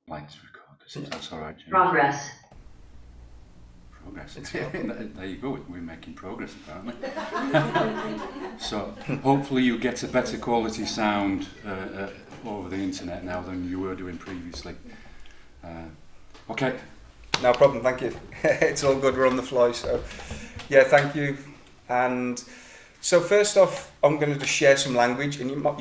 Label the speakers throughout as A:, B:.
A: Lights record. That's all right. James.
B: Progress.
A: Progress. There you go. We're making progress apparently. So hopefully you get a better quality sound over the internet now than you were doing previously. Okay.
C: No problem. Thank you. It's all good. We're on the fly. So yeah, thank you. And so first off, I'm going to just share some language, and you might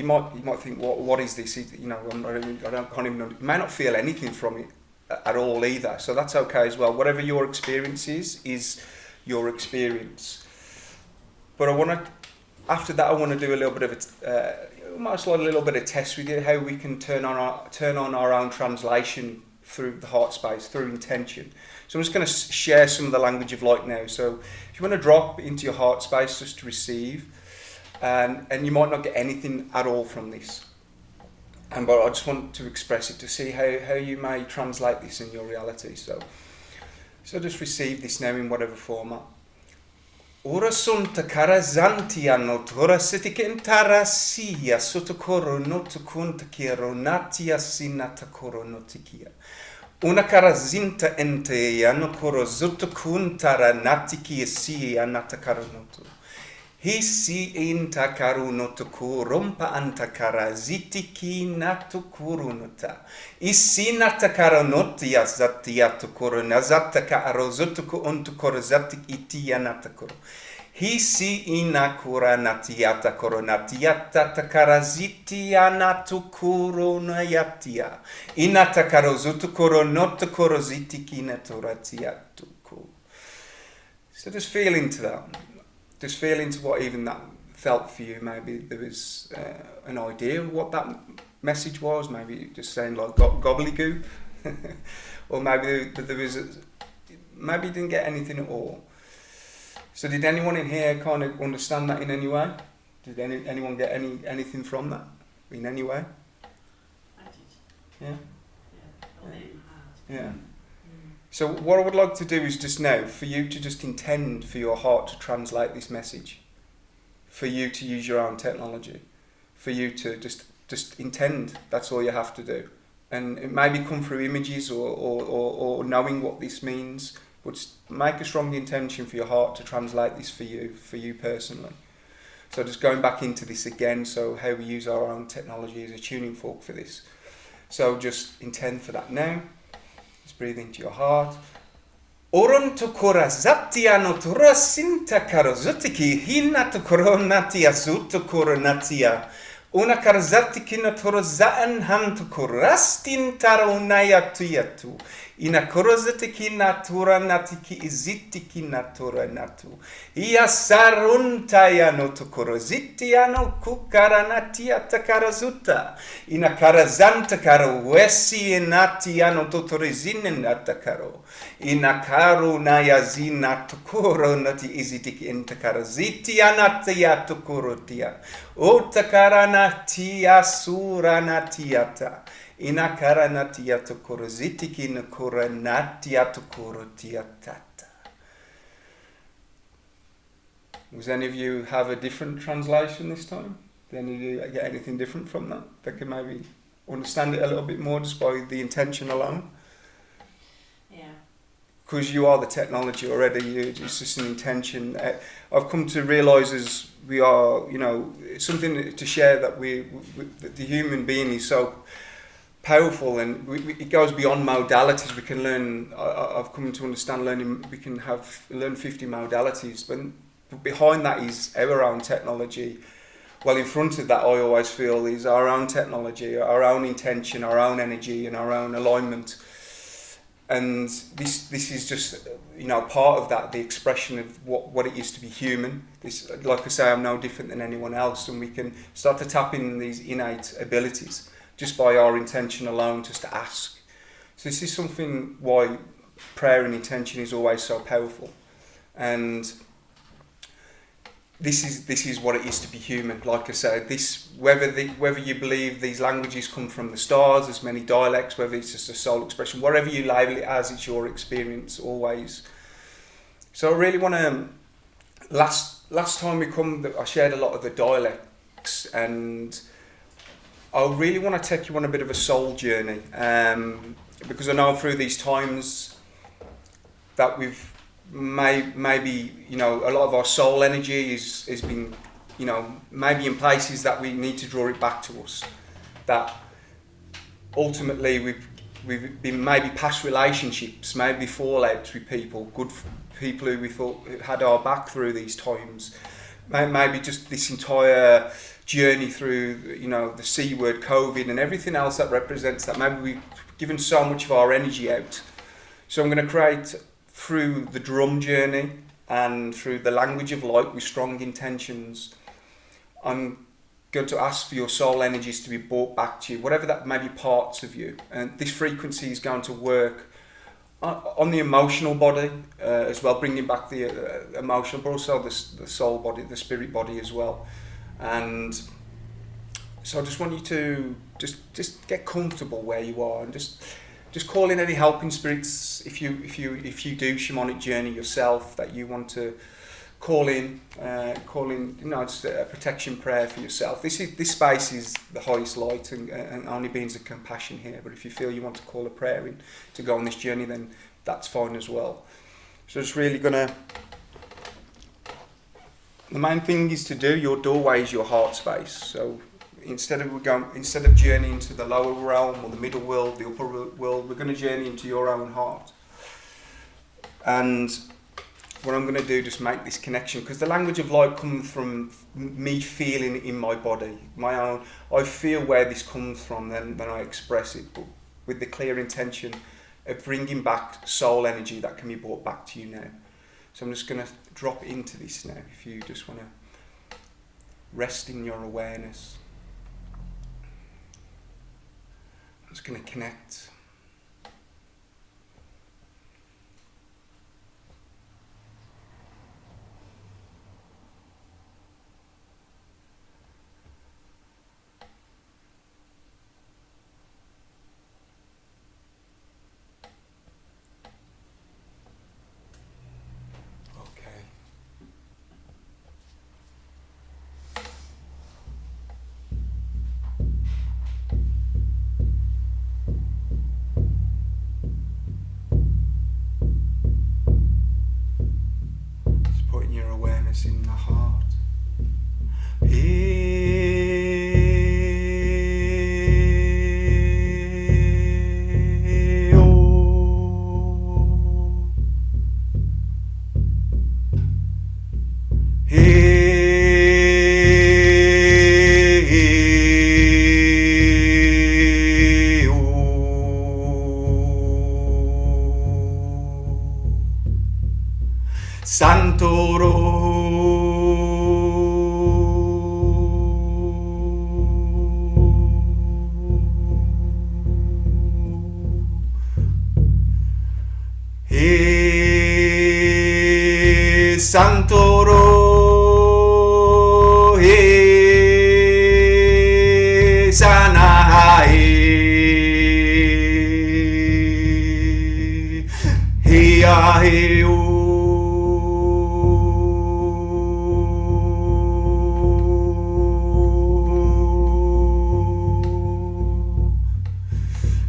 C: think, what is this? You know, can't even know. You may not feel anything from it at all either. So that's okay as well. Whatever your experience is your experience. But after that, I want to do a little bit of almost like a little bit of test with you, how we can turn on our own translation through the heart space, through intention. So I'm just going to share some of the language of light now. So if you want to drop into your heart space just to receive, and you might not get anything at all from this, but I just want to express it to see how you may translate this in your reality. So just receive this now in whatever format. Ora sunt carazantia not ora sitikentara sia sotokoro not kuntakiro natia sinatakoro notikia. Una carazinta ente no coro zutukuntara natiki sia natakaronotu. Hisi inta karunotuku rompa anta karazitiki natukurunota. Isi natakaronotia zatiatukuru nazataka arozutuku untukoro zatik itia natakuru. Hisi inakura natiata koronatiata takaraziti anatukuro nayatia. Inatakarozutu koronotu koroziti kinaturatiatuku. So just feel into that. Just feel into what even that felt for you. Maybe there was an idea of what that message was. Maybe just saying like gobbledygook. Or maybe there was maybe you didn't get anything at all. So did anyone in here kind of understand that in any way? Did anyone get anything from that in any way?
D: I did.
C: Yeah?
D: Yeah, felt it in my heart.
C: Yeah. So what I would like to do is just now for you to just intend for your heart to translate this message. For you to use your own technology. For you to just intend. That's all you have to do. And it maybe come through images or knowing what this means. But make a strong intention for your heart to translate this for you personally. So just going back into this again, so how we use our own technology as a tuning fork for this. So just intend for that now. Just breathe into your heart. Oronto korazatia no turasinta karozutiki hinata koronatia zuto koronatia. Una karzatiki no torozaan hanto korastin taronaya tuyatu. Ina korozatiki natura natiki izitiki natura natu. Ia saruntaya no tokorozitiya no kukaranatia takarazuta. Ina karazanta karo wesi natia no totorizine natakaro. Ina karu nayazina tokoro nati izitiki intakarazitiya natia tokorotia. O takaranatia suranatiata. Inakara natia tokorozitiki nakura natia tokorotiatata. Does any of you have a different translation this time? Did any of you get anything different from that? That can maybe understand it a little bit more just by the intention alone?
D: Yeah.
C: Because you are the technology already, it's just an intention. I've come to realise as we are, it's something to share that that the human being is so powerful, and it goes beyond modalities. We can learn. I've come to understand learning. We can learn 50 modalities, but behind that is our own technology. Well, in front of that, I always feel is our own technology, our own intention, our own energy, and our own alignment. And this is just part of that, the expression of what it is to be human. This, like I say, I'm no different than anyone else, and we can start to tap in these innate abilities just by our intention alone, just to ask. So this is something why prayer and intention is always so powerful. And this is what it is to be human. Like I said, whether you believe these languages come from the stars, there's many dialects, whether it's just a soul expression, whatever you label it as, it's your experience always. So I really want to. Last time we come, I shared a lot of the dialects, and I really want to take you on a bit of a soul journey, because I know through these times that we've maybe, you know, a lot of our soul energy is been, you know, maybe in places that we need to draw it back to us. That ultimately we've been maybe past relationships, maybe fallouts with people, good people who we thought had our back through these times. Maybe just this entire journey through, you know, the C word, COVID, and everything else that represents that. Maybe we've given so much of our energy out. So I'm going to create, through the drum journey and through the language of light with strong intentions, I'm going to ask for your soul energies to be brought back to you, whatever that may be, parts of you. And this frequency is going to work on the emotional body as well, bringing back the emotional, but also the soul body, the spirit body as well. And so I just want you to just get comfortable where you are, and just call in any helping spirits if you do shamanic journey yourself that you want to call in, you know, it's a protection prayer for yourself. This space is the highest light and only beings of compassion here. But if you feel you want to call a prayer in to go on this journey, then that's fine as well. So it's really gonna. The main thing is to do. Your doorway is your heart space. So instead of journeying to the lower realm or the middle world, the upper world, we're going to journey into your own heart. And what I'm going to do, just make this connection, because the language of light comes from me feeling it in my body, my own. I feel where this comes from, then I express it, but with the clear intention of bringing back soul energy that can be brought back to you now. So I'm just going to drop into this now. If you just want to rest in your awareness, I'm just going to connect. In the heart. Santoro. Santoro Sanahai Hiaheu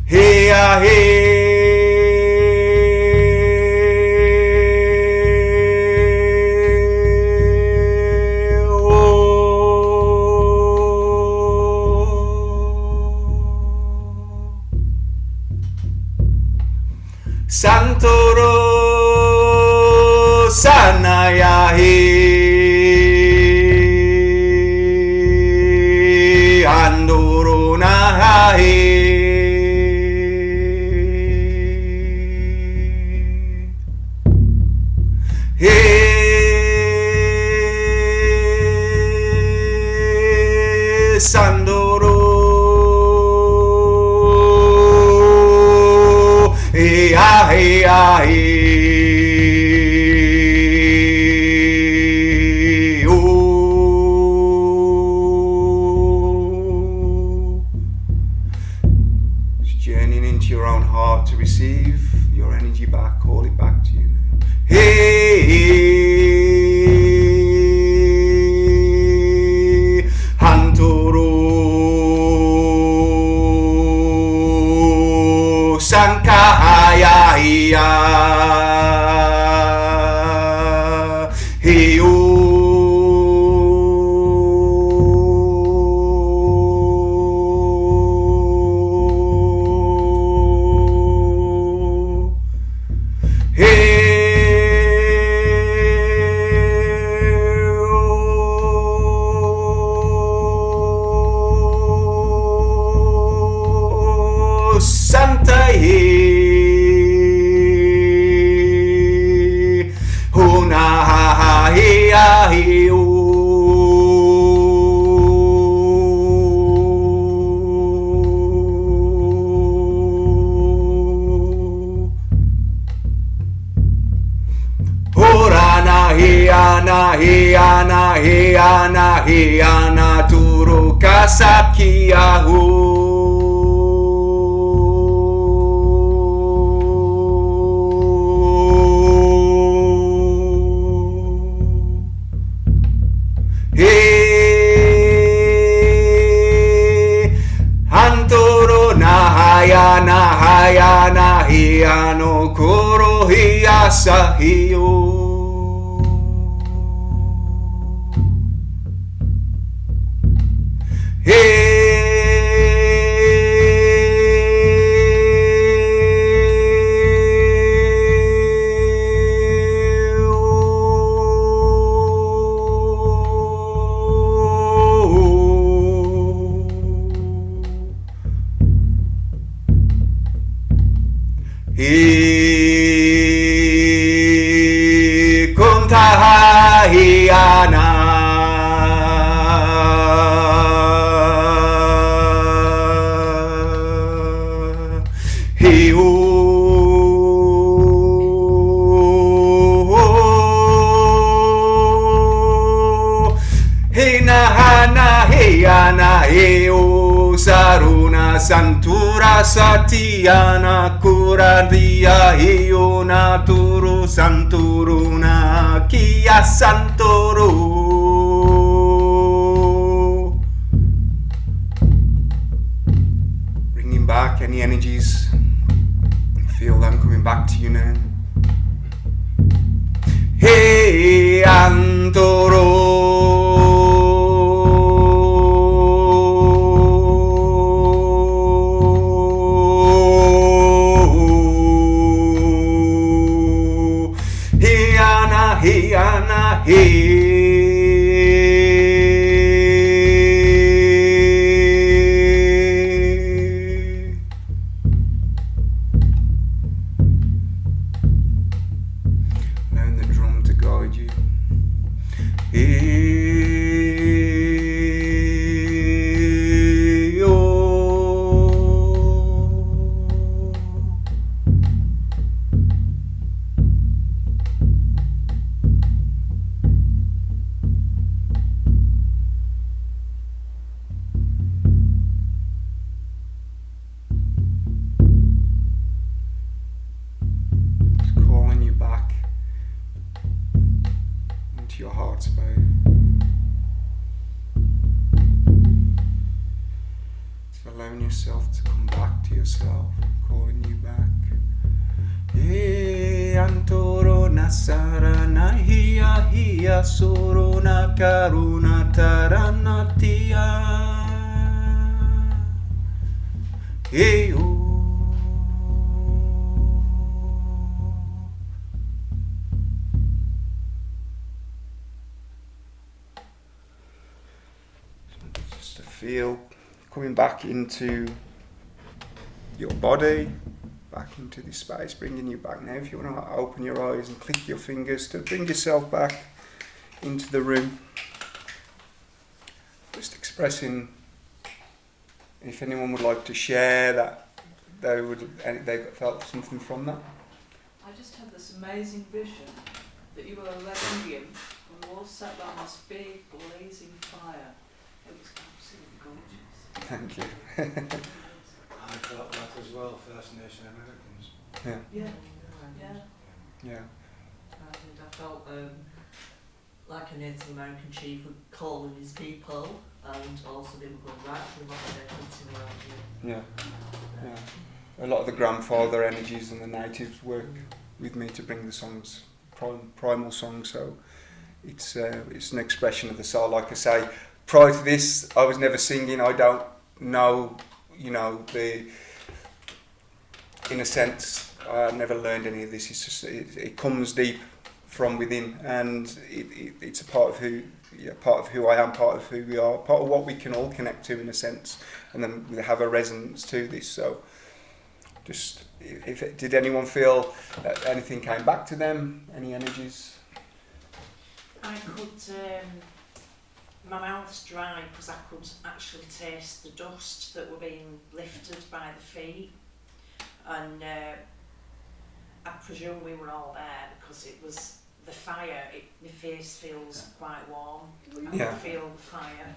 C: Hiaheu Santoro Sanayahi Andoro Nahi Sandoro Just journeying into your own heart to receive your energy back, call it back to you now. Hantoro ana he ana turu kasaki ahu. Nahaya nahia no kuro hiasahio. Kuntahiana Hiu Hinahana Hiana Hiu Saruna Santura Satiana Kuradia Hiuna Turu Santuruna Kia Santoro. Bringing back any energies. Feel them coming back to you now. Hey Antoro. Hiana he. Allowing the drum to guide you. Calling you back into your heart space. Just allowing yourself to come back to yourself, calling you back. Antoro nasara nahia hia soro na karuna taranatia. Just to feel coming back into your body, back into this space, bringing you back now. If you want to open your eyes and click your fingers to bring yourself back into the room. Just expressing if anyone would like to share that they felt something from that.
B: I just had this amazing vision that you were a Indian and we all sat around this big blazing fire. It was absolutely gorgeous.
C: Thank you.
E: I felt that as well, First Nation Americans.
C: Yeah.
B: Yeah, yeah.
C: Yeah.
F: And I felt like a Native American chief would call in his people, and also they were going right through what they're eating around you.
C: Yeah. Yeah. A lot of the grandfather energies and the natives work with me to bring the songs, primal songs. So it's an expression of the soul. Like I say, prior to this, I was never singing. I don't know, in a sense, I never learned any of this. It's just it comes deep from within, and it's a part of who I am, part of who we are, part of what we can all connect to in a sense, and then we have a resonance to this. So, just did anyone feel that anything came back to them? Any energies?
D: I could, my mouth's dry because I could actually taste the dust that were being lifted by the feet, and I presume we were all there because it was the fire, my face feels quite warm. I
C: Yeah.
D: can feel the fire.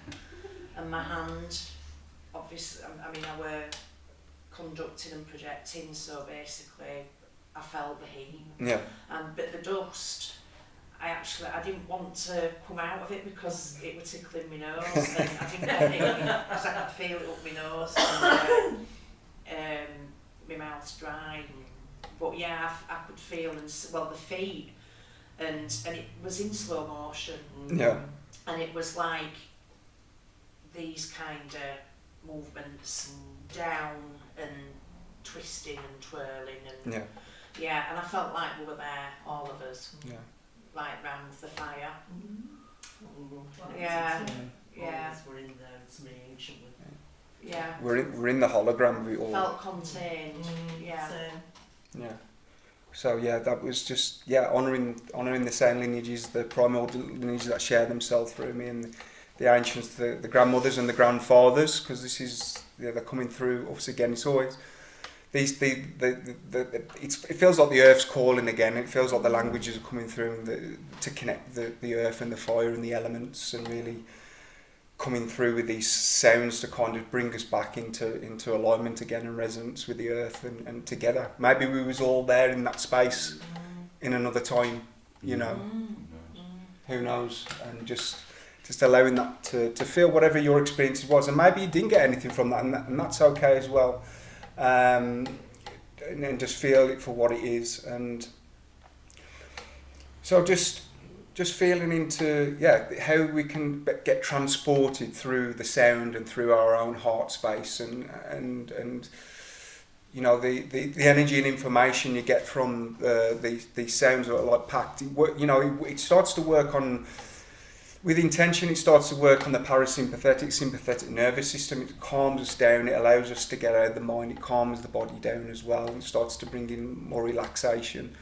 D: And my hand, obviously, I mean, I were conducting and projecting, so basically I felt the heat.
C: Yeah.
D: But the dust, I didn't want to come out of it because it was tickling my nose, and I didn't want it because I could feel it up my nose, and my mouth's dry. But yeah, I could feel, the feet, and it was in slow motion.
C: Yeah.
D: And it was like these kind of movements, down and twisting and twirling, and
C: Yeah.
D: and I felt like we were there, all of us,
C: Yeah.
D: like round the fire.
F: Yeah.
D: Yeah.
F: We're in there, it's me, shouldn't we?
D: Yeah.
C: We're in the hologram of it all.
D: Felt contained. Yeah.
F: Same.
C: Yeah. So yeah, that was just honouring the same lineages, the primordial lineages that share themselves through me, and the ancients, the grandmothers and the grandfathers, because this is they're coming through us again. It's always it feels like the earth's calling again. It feels like the languages are coming through to connect the earth and the fire and the elements, and really coming through with these sounds to kind of bring us back into alignment again and resonance with the earth and together. Maybe we was all there in that space in another time, you know. Who knows? And just allowing that to feel whatever your experience was, and maybe you didn't get anything from that, and that's okay as well. And just feel it for what it is, and so just feeling into how we can get transported through the sound and through our own heart space, and you know the energy and information you get from these sounds that are like packed. It starts to work on. With intention, it starts to work on the parasympathetic, sympathetic nervous system. It calms us down. It allows us to get out of the mind. It calms the body down as well, and starts to bring in more relaxation.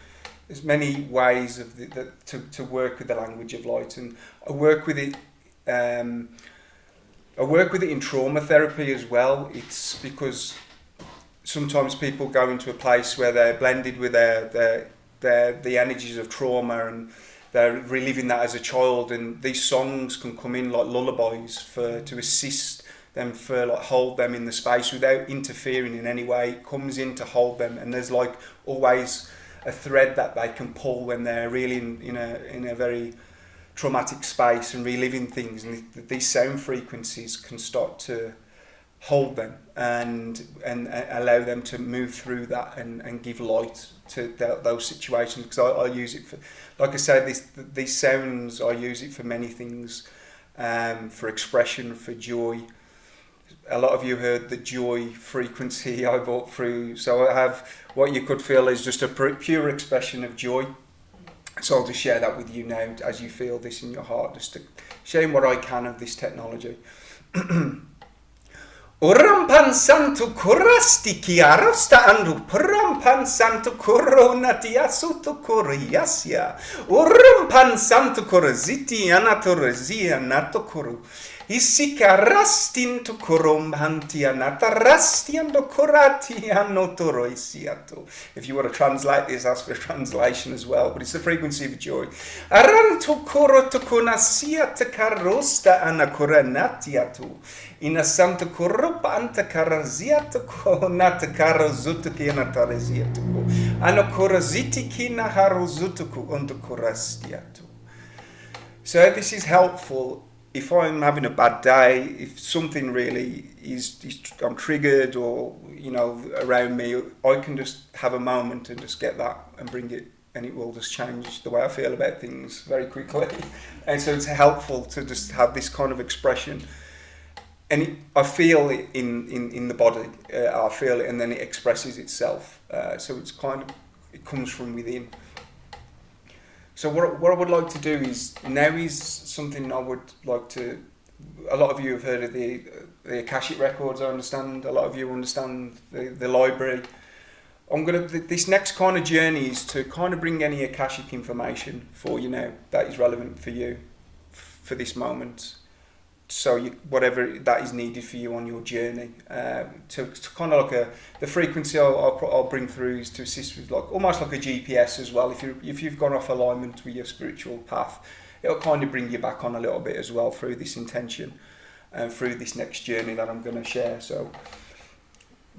C: There's many ways of to work with the language of light, and I work with it. I work with it in trauma therapy as well. It's because sometimes people go into a place where they're blended with the energies of trauma, and they're reliving that as a child, and these songs can come in like lullabies to assist them, hold them in the space without interfering in any way. It comes in to hold them, and there's like always a thread that they can pull when they're really in a very traumatic space and reliving things, and these sound frequencies can start to hold them and allow them to move through that and give light to those situations. Because I use it for, like I said, these sounds, I use it for many things, for expression, for joy. A lot of you heard the joy frequency I brought through, so I have what you could feel is just a pure expression of joy. So I'll just share that with you now as you feel this in your heart, just to share what I can of this technology. Urampan santu kurasti kiarosta andu purampan santu korona tiasutu koriasya urampan santu koraziti anatorazia natokuru isika rastin to koromhantia natarastiando korati anotoroisiato. If you want to translate this, ask for a translation as well, but it's the frequency of joy. Aranto koro to konasia te karosta anakoranatiatu. Ina santa koropa anta karaziato ko nata karazutuki anataraziato. Anakoraziti kina haruzutuku undukorastiato. So this is helpful. If I'm having a bad day, if something really I'm triggered or, around me, I can just have a moment and just get that and bring it, and it will just change the way I feel about things very quickly. And so it's helpful to just have this kind of expression. And I feel it in the body. I feel it, and then it expresses itself. So it comes from within. So what I would like to do is something I would like to. A lot of you have heard of the Akashic records. I understand. A lot of you understand the library. This next kind of journey is to kind of bring any Akashic information for you now that is relevant for you for this moment. so whatever that is needed for you on your journey, to kind of like the frequency I'll bring through is to assist with like almost like a GPS as well. If you've gone off alignment with your spiritual path, it'll kind of bring you back on a little bit as well through this intention and through this next journey that I'm going to share. So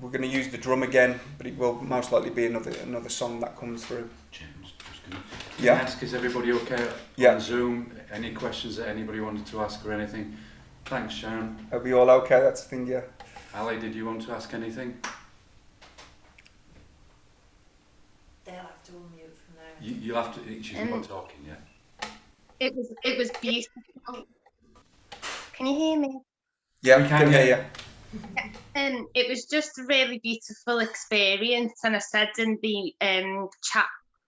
C: we're going to use the drum again, but it will most likely be another song that comes through.
A: James, just going
C: Yeah.
A: to ask, is everybody okay
C: Yeah.
A: on Zoom? Any questions that anybody wanted to ask or anything? Thanks, Sharon.
C: Are we all okay? That's the thing, yeah.
A: Ali, did you want to ask anything?
D: They'll have to unmute from there.
A: You'll have to. She's not talking yet.
G: It was beautiful. Can you hear me?
C: Yeah,
A: We can hear
C: you.
G: It was just a really beautiful experience, and I said in the chat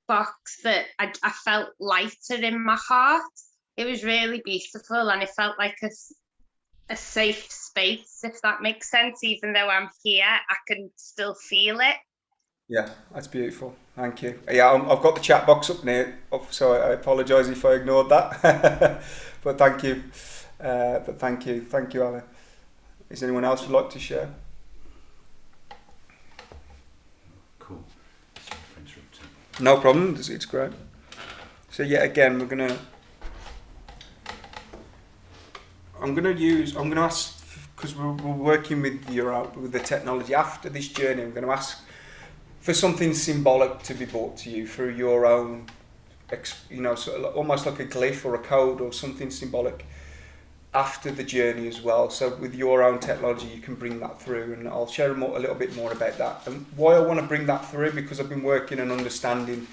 G: box that I felt lighter in my heart. It was really beautiful, and it felt like a safe space, if that makes sense. Even though I'm here, I can still feel it.
C: Yeah, that's beautiful. Thank you. Yeah, I've got the chat box up so I apologise if I ignored that. But thank you. Thank you, Alan. Is anyone else would like to share?
A: Cool. Sorry for interrupting.
C: No problem. It's great. So yeah, again, I'm gonna ask, because we're working with the technology after this journey. I'm going to ask for something symbolic to be brought to you through your own, sort of almost like a glyph or a code or something symbolic after the journey as well. So with your own technology, you can bring that through, and I'll share a little bit more about that. And why I want to bring that through, because I've been working and understanding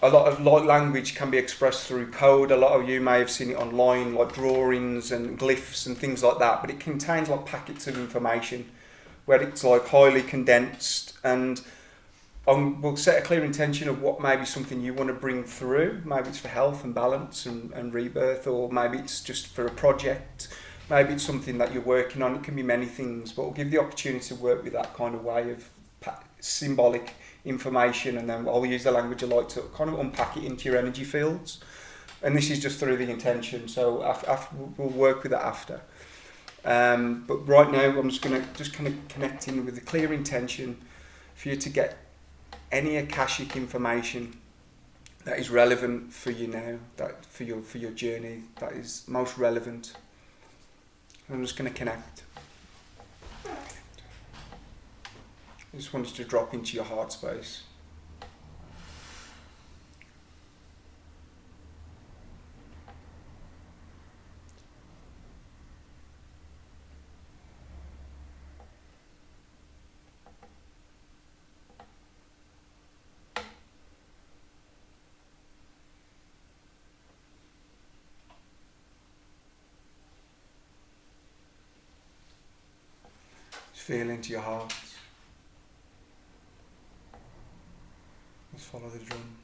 C: a lot of language can be expressed through code. A lot of you may have seen it online, like drawings and glyphs and things like that, but it contains like packets of information where it's like highly condensed, and we'll set a clear intention of what may be something you want to bring through. Maybe it's for health and balance and rebirth, or maybe it's just for a project. Maybe it's something that you're working on. It can be many things, but we'll give the opportunity to work with that kind of way of symbolic information, and then I'll use the language I like to kind of unpack it into your energy fields. And this is just through the intention, so we'll work with that after. But right now, I'm just kind of connect in with a clear intention for you to get any Akashic information that is relevant for you now, that for your journey, that is most relevant. I'm just going to connect. I just want you to drop into your heart space. Just feel into your heart. Let's follow the drum.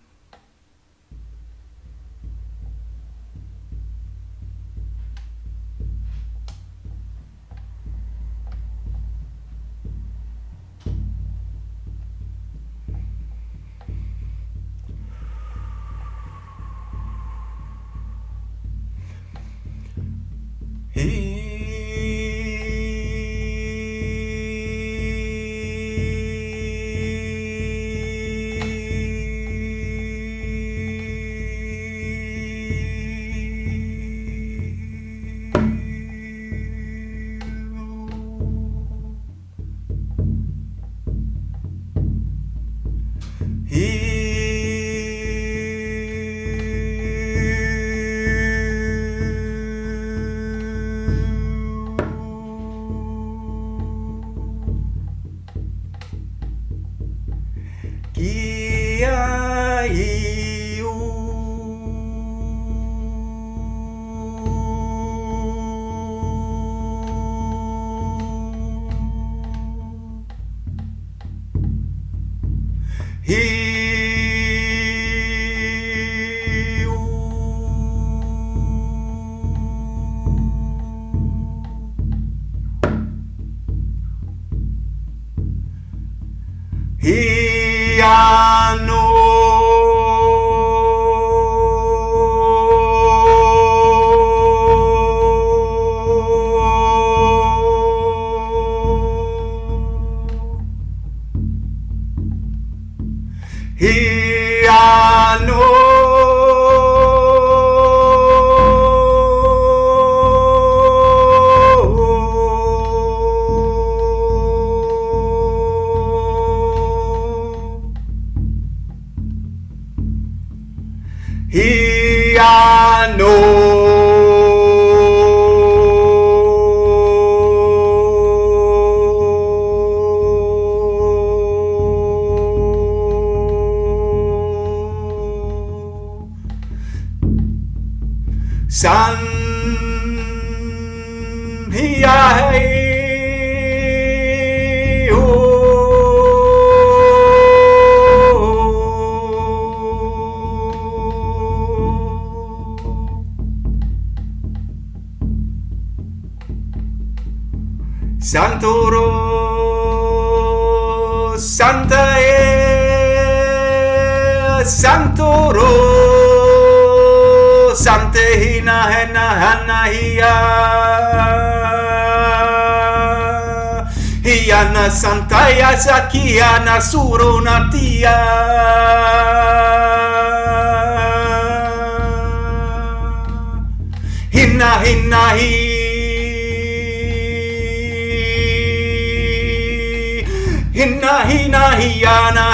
C: San Hiai Santoro Santa Santoro Sante hina hena hana hiana santaya sakiana suronatia hina hina hina hina hiana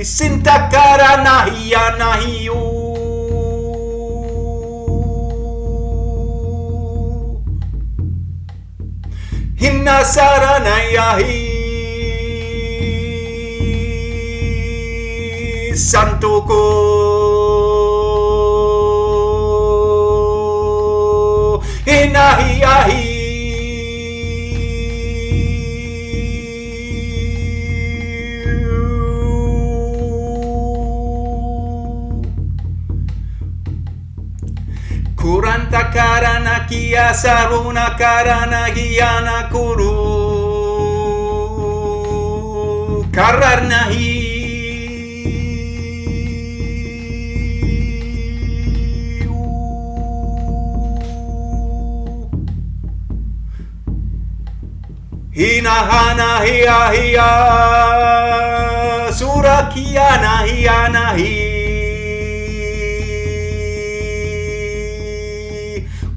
C: sintakara nahia nahiu hinna saranayahi santoko hinahiahi Kuranta karana kia saruna karana giana kuru kararnahi hina hana hia hia surakiana hiana hi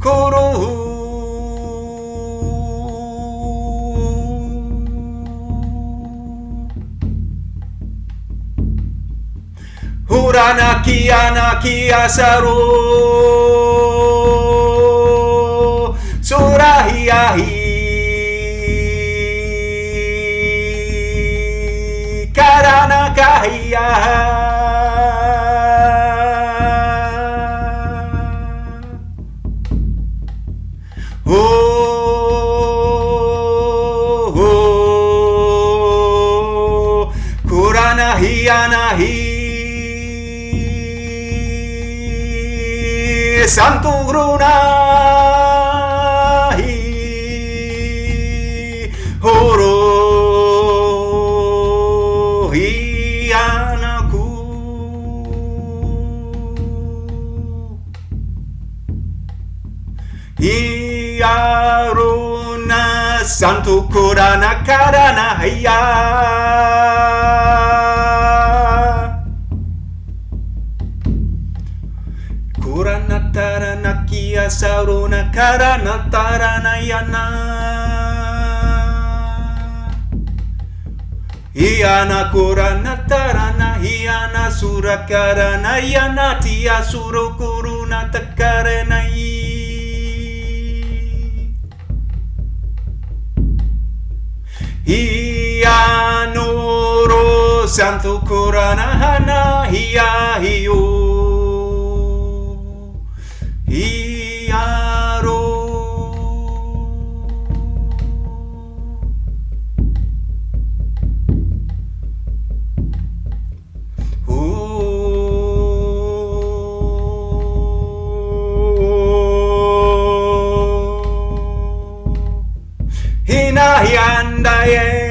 C: Kuru Hurana kiana kia saru Surahiahi Karana kahia Santo Grunahi Horo Hianaku Iaruna Santo Kurana Karana Hiya Kurana kia saruna karana tarana yana Iana kurana tarana hiana sura karana yana tia suro kuruna takarana Ianoro santo kurana hana hiya hiyo Iaro Hina hiandaye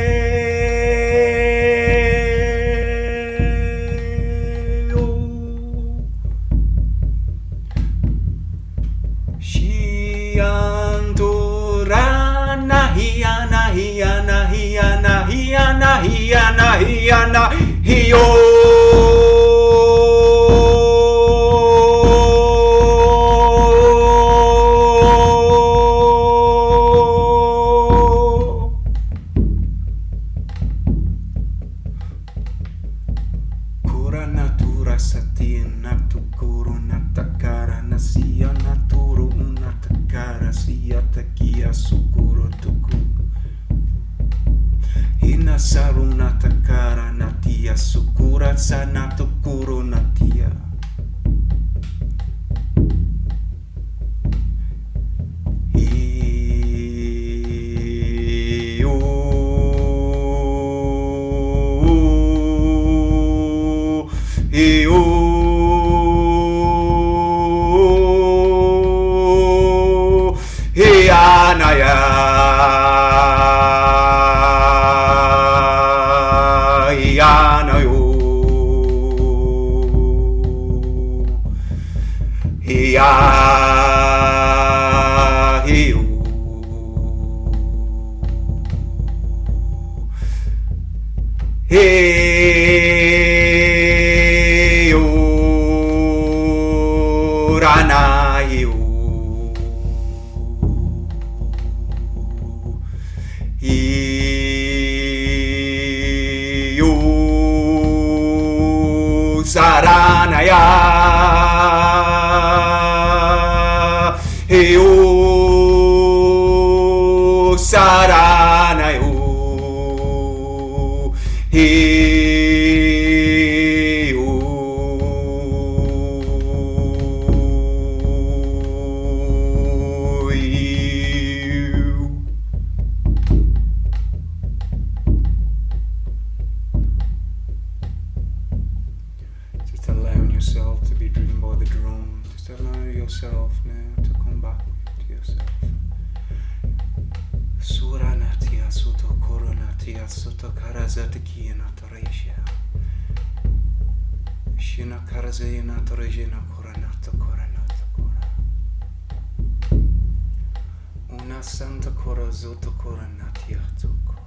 C: Hiana hiyo natia sukuro tuku. Ina saruna takara natia sukura sanatukuro natia. Saranaya Heo Saranayo yourself to be driven by the drum. Just allow yourself now to come back to yourself. Suranatia suto koronatia suto karazatiki natoresha. Shina karazaya natorejena koronata koronata kora. Una santa kora zoto koronatia to koya.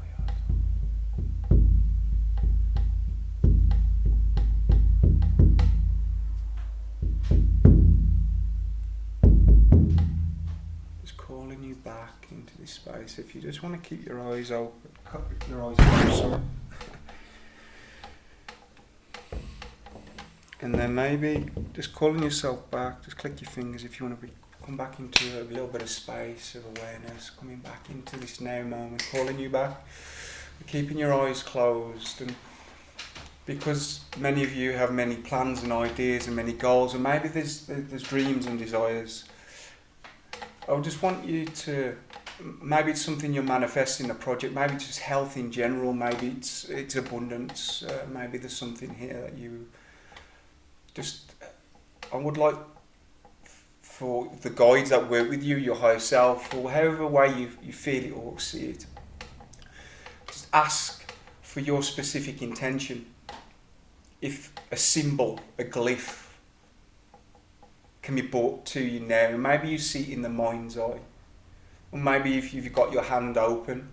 C: Calling you back into this space. If you just want to keep your eyes open, your eyes open, sorry. And then maybe just calling yourself back, just click your fingers if you want to come back into a little bit of space of awareness, coming back into this now moment, calling you back, keeping your eyes closed. And because many of you have many plans and ideas and many goals, and maybe there's dreams and desires, I just want you to, maybe it's something you're manifesting, a project, maybe it's just health in general, maybe it's abundance, maybe there's something here that you just, I would like for the guides that work with you, your higher self, or however way you feel it or see it, just ask for your specific intention. If a symbol, a glyph, can be brought to you now. Maybe you see it in the mind's eye. Or maybe if you've got your hand open,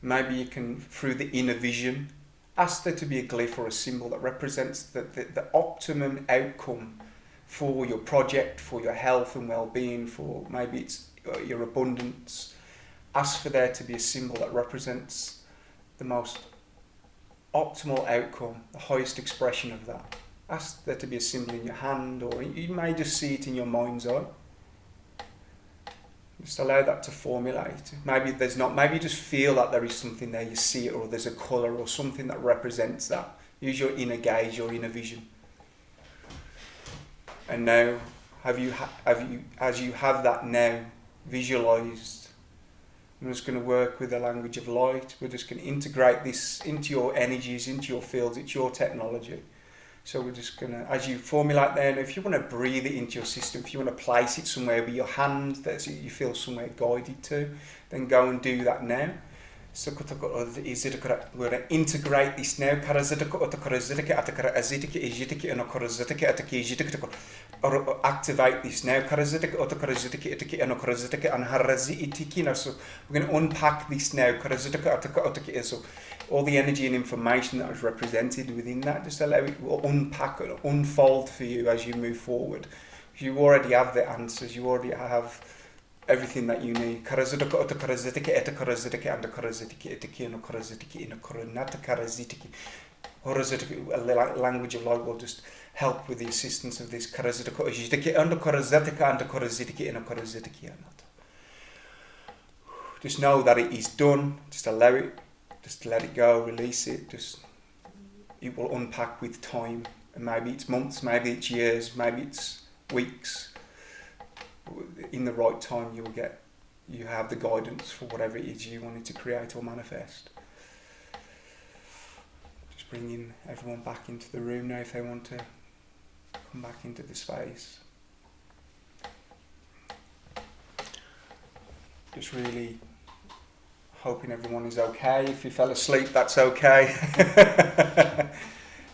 C: maybe you can, through the inner vision, ask there to be a glyph or a symbol that represents the optimum outcome for your project, for your health and well-being, for maybe it's your abundance. Ask for there to be a symbol that represents the most optimal outcome, the highest expression of that. Ask there to be a symbol in your hand, or you may just see it in your mind's eye. Just allow that to formulate. Maybe there's not, maybe you just feel that there is something there, you see it, or there's a colour or something that represents that. Use your inner gaze, your inner vision. And now, as you have that now visualised, I'm just going to work with the language of light. We're just going to integrate this into your energies, into your fields. It's your technology. So we're just going to, as you formulate there, and if you want to breathe it into your system, if you want to place it somewhere with your hand that you feel somewhere guided to, then go and do that now. So we're going to integrate this now. Activate this now. So we're going to unpack this now. So all the energy and information that is represented within that, just allow it to unpack and unfold for you as you move forward. You already have the answers. You already have everything that you need. Language of light will just help with the assistance of this. just know that it is done. Just allow it. Just let it go. Release it. Just it will unpack with time. And maybe it's months. Maybe it's years. Maybe it's weeks. In the right time, you have the guidance for whatever it is you wanted to create or manifest. Just bringing everyone back into the room now if they want to come back into the space. Just really hoping everyone is okay. If you fell asleep, that's okay.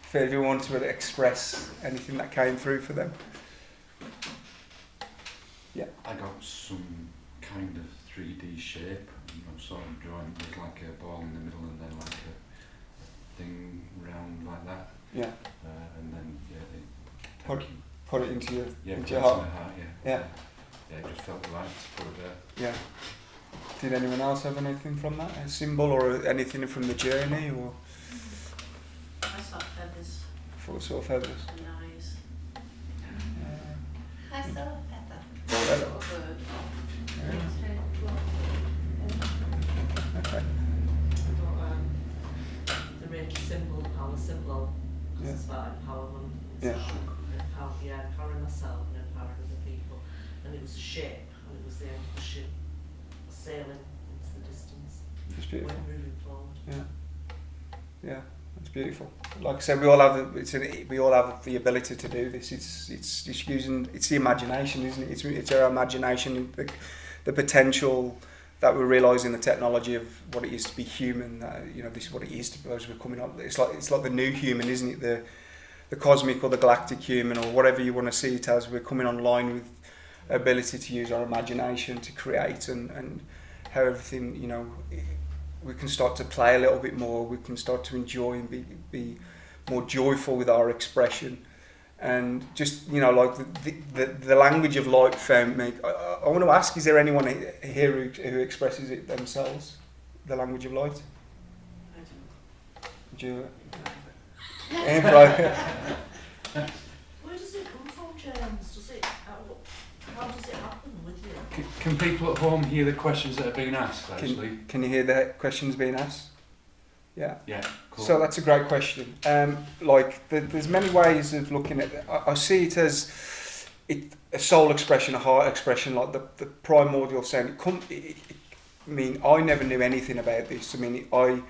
C: If everyone wanted to express anything that came through for them. Yeah.
A: I got some kind of 3D shape. I'm sort of drawing with like a ball in the middle and then like a thing round like that.
C: Yeah.
A: And then
C: Put it into your
A: into
C: your heart.
A: my heart.
C: Yeah.
A: Yeah, it just felt right to put it there.
C: Yeah. Did anyone else have anything from that? A symbol or anything from the journey or
D: I saw feathers
C: what sort of feathers?
D: and eyes.
C: Yeah.
H: I saw a feather.
C: Feather.
B: Or bird.
C: Okay.
F: The Reiki symbol, power symbol, because it's about empowerment. It's
C: Yeah.
F: Empowering myself and empowering other people. And it was a ship, and it was the end of the ship sailing into the distance.
C: It's beautiful.
F: We're moving forward.
C: Yeah, that's beautiful. Like I said, we all have the ability to do this. It's just using the imagination, isn't it? It's our imagination, the potential that we're realising, the technology of what it is to be human. This is what it is to be. As we're coming up, it's like the new human, isn't it? The cosmic or the galactic human or whatever you want to see it as. We're coming online with ability to use our imagination to create and how everything, we can start to play a little bit more. We can start to enjoy and be more joyful with our expression, and just like the language of light found me. I want to ask: is there anyone here who expresses it themselves? The language of light.
D: I don't
C: Do you?
F: Where does it come from, James? How does it happen with you?
A: Can people at home hear the questions that are being asked, actually?
C: Can you hear the questions being asked? Yeah.
A: Yeah, cool.
C: So that's a great question. There's many ways of looking at it. I see it as a soul expression, a heart expression, like the primordial sound. I never knew anything about this. I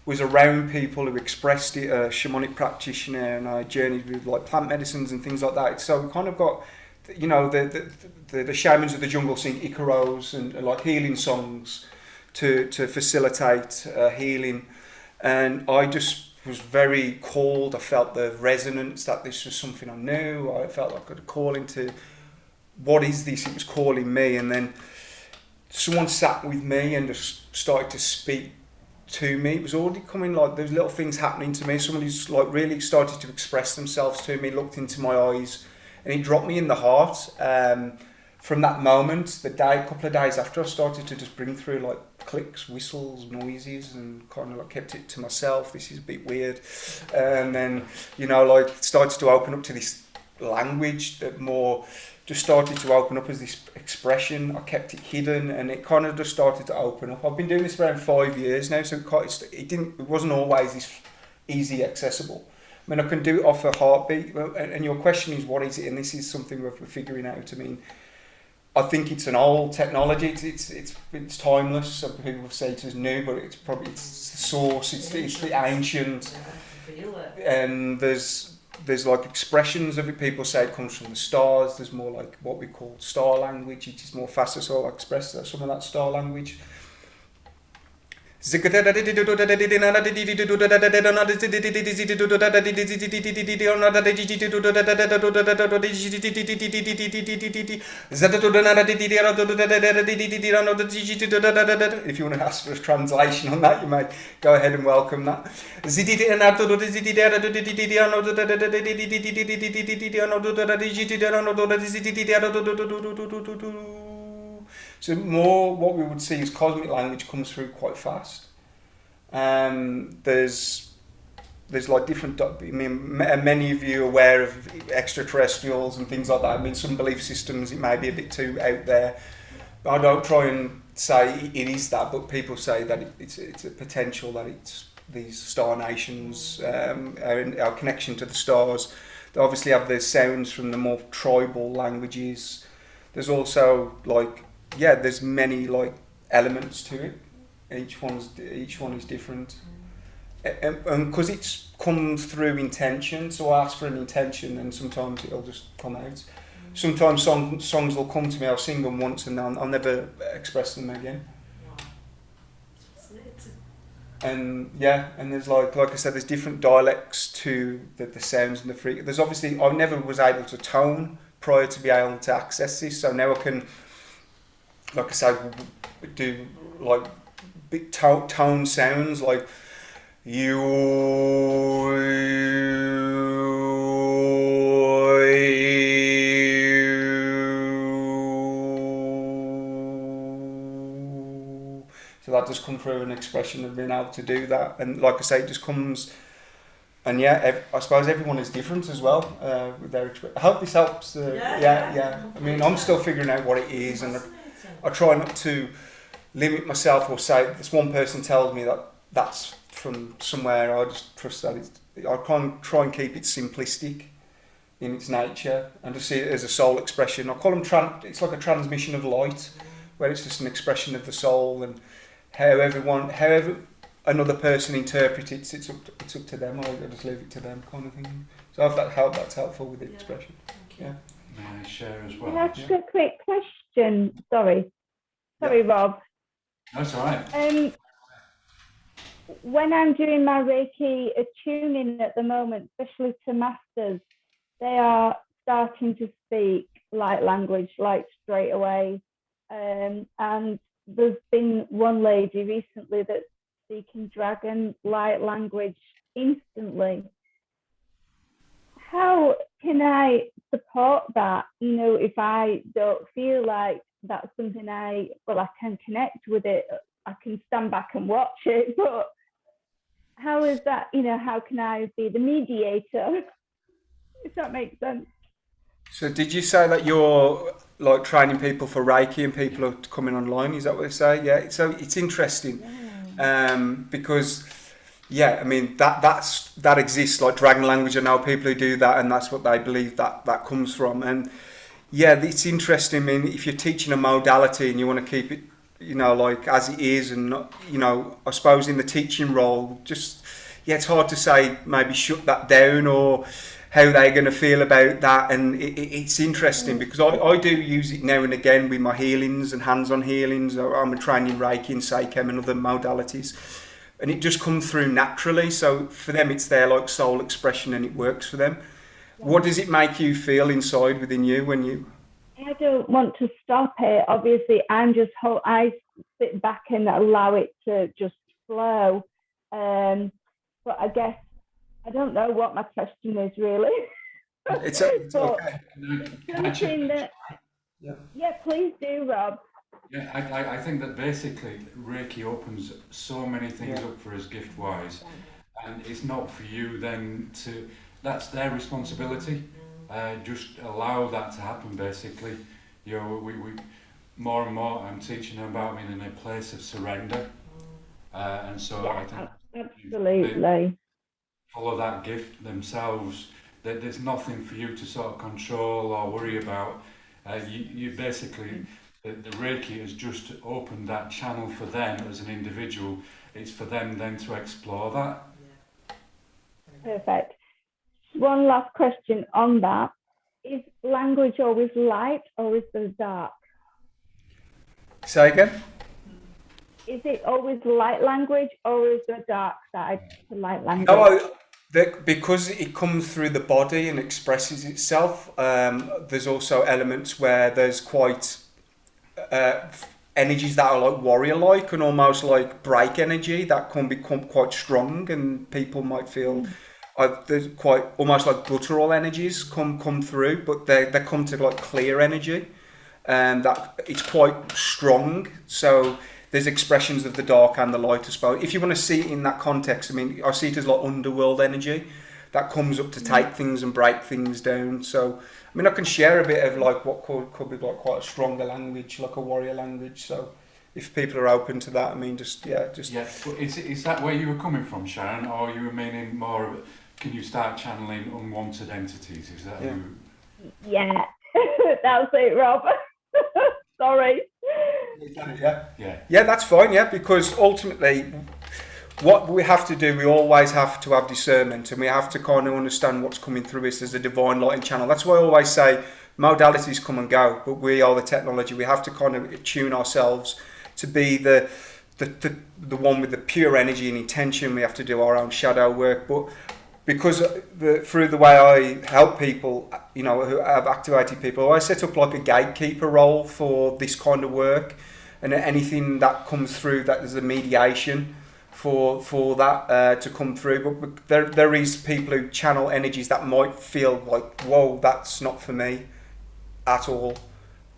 C: was around people who expressed it, a shamanic practitioner, and I journeyed with like plant medicines and things like that. So we kind of got, the shamans of the jungle sing Icaros and like healing songs to facilitate healing. And I just was very called. I felt the resonance that this was something I knew. I felt like I could call into what is this? It was calling me. And then someone sat with me and just started to speak to me. It was already coming, like there's little things happening to me. Someone who's like really started to express themselves to me, looked into my eyes, and it dropped me in the heart. From that moment, a couple of days after, I started to just bring through like clicks, whistles, noises, and kind of like kept it to myself. This is a bit weird. And then, started to open up to this language that more just started to open up as this expression. I kept it hidden, and it kind of just started to open up. I've been doing this for around 5 years now, so it wasn't always this easy accessible. I mean, I can do it off a heartbeat, and your question is, what is it? And this is something we're figuring out. I think it's an old technology. It's timeless. Some people say it's new, but it's the source. It's the ancient. And there's like expressions of it. People say it comes from the stars. There's more like what we call star language. It is more faster, so I'll express some of that star language. If you want to ask for a translation on that, you might go ahead and welcome that. So more what we would see as cosmic language comes through quite fast. There's like different, many of you are aware of extraterrestrials and things like that. Some belief systems, it may be a bit too out there. I don't try and say it is that, but people say that it's a potential that it's these star nations, our connection to the stars. They obviously have the sounds from the more tribal languages. There's also like, yeah, there's many like elements to it. Each one is different, and because it's comes through intention. So I ask for an intention, and sometimes it'll just come out. Sometimes songs will come to me. I'll sing them once, and I'll never express them again. And yeah, and there's like I said, there's different dialects to the sounds and the frequency. There's obviously, I never was able to tone prior to be able to access this, so now I can, like I said, do like big tone sounds like you. So that just come through an expression of being able to do that, and like I say, it just comes. And yeah, I suppose everyone is different as well with their expression. I hope this helps. Yeah. I mean, I'm still figuring out what it is, and I try not to limit myself or say this one person tells me that that's from somewhere. I just trust that I can't try and keep it simplistic in its nature and just see it as a soul expression. I call them it's like a transmission of light, where it's just an expression of the soul, and however another person interprets it, it's up to them. I just leave it to them, kind of thing. So if that's helpful with the expression. Yeah.
A: May I share as well?
H: Can I ask a quick question? Sorry, Rob.
A: That's all right.
H: When I'm doing my Reiki attuning at the moment, especially to masters, they are starting to speak light language, like straight away. And there's been one lady recently that's speaking dragon light language instantly. How can I support that? You know, if I don't feel like that's something I can connect with it, I can stand back and watch it, but how is that, you know, how can I be the mediator? If that makes sense.
C: So did you say that you're like training people for Reiki and people are coming online? Is that what they say? Yeah. So it's interesting, because yeah, I mean that exists, like dragon language. I know people who do that, and that's what they believe that comes from. And yeah, it's interesting. I mean, if you're teaching a modality and you want to keep it, you know, like as it is, and not, you know, I suppose in the teaching role, just yeah, it's hard to say maybe shut that down or how they're going to feel about that. And it's interesting because I do use it now and again with my healings and hands-on healings. I'm a training Reiki and Seikhem and other modalities, and it just comes through naturally. So for them, it's their like soul expression, and it works for them. What does it make you feel inside within you when you?
H: I don't want to stop it. Obviously, I sit back and allow it to just flow. But I guess I don't know what my question is really.
C: It's okay.
H: Something that, yeah, please do, Rob.
A: Yeah, I think that basically Reiki opens so many things up for us gift-wise, and it's not for you then to. That's their responsibility. Just allow that to happen. Basically, you know, we more and more I'm teaching them about being in a place of surrender, and so I think
H: absolutely
A: they follow that gift themselves. That there's nothing for you to sort of control or worry about. You basically the Reiki has just opened that channel for them as an individual. It's for them then to explore that.
H: Perfect. One last question on that. Is language always light or is there dark?
C: Say again?
H: Is it always light language or is there dark side to light language?
C: No, because it comes through the body and expresses itself, there's also elements where there's quite energies that are like warrior-like and almost like break energy that can become quite strong, and people might feel there's quite almost like guttural energies come through, but they come to like clear energy, and that it's quite strong. So there's expressions of the dark and the light, I suppose. If you want to see it in that context, I mean, I see it as like underworld energy that comes up to take things and break things down. So, I mean, I can share a bit of like what could be like quite a stronger language, like a warrior language. So if people are open to that. I mean, just
A: Yeah, but is that where you were coming from, Sharon, or you were meaning more of, can you start channeling unwanted entities? Is that
C: Yeah.
H: Yeah, that's it, Rob. Sorry.
C: Yeah, that's fine. Yeah, because ultimately, what we have to do, we always have to have discernment, and we have to kind of understand what's coming through us as a divine lighting channel. That's why I always say modalities come and go, but we are the technology. We have to kind of tune ourselves to be the one with the pure energy and intention. We have to do our own shadow work, but because through the way I help people, you know, who have activated people, I set up like a gatekeeper role for this kind of work, and anything that comes through, that there's a mediation for that to come through. But there is people who channel energies that might feel like, whoa, that's not for me at all.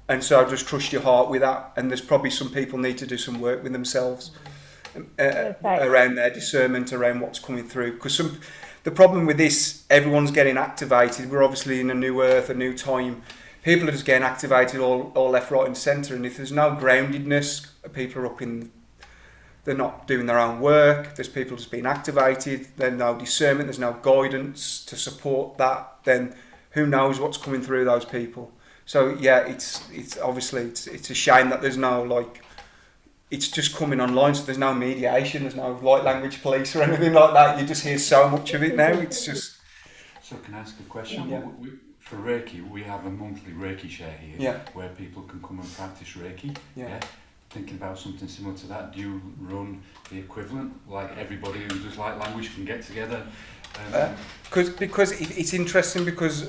C: And so just trust your heart with that. And there's probably some people need to do some work with themselves around their discernment, around what's coming through. Because the problem with this, everyone's getting activated. We're obviously in a new earth, a new time. People are just getting activated all left, right and centre. And if there's no groundedness, people are they're not doing their own work. There's people just being activated. There's no discernment. There's no guidance to support that. Then who knows what's coming through those people? So yeah, it's obviously it's a shame that there's no like, it's just coming online. So there's no mediation. There's no light language police or anything like that. You just hear so much of it now. It's just.
A: So can I ask a question?
C: Yeah.
A: For Reiki, we have a monthly Reiki share here,
C: Yeah.
A: where people can come and practice Reiki.
C: Yeah.
A: Thinking about something similar to that, do you run the equivalent, like everybody who does light language can get together?
C: Because it's interesting because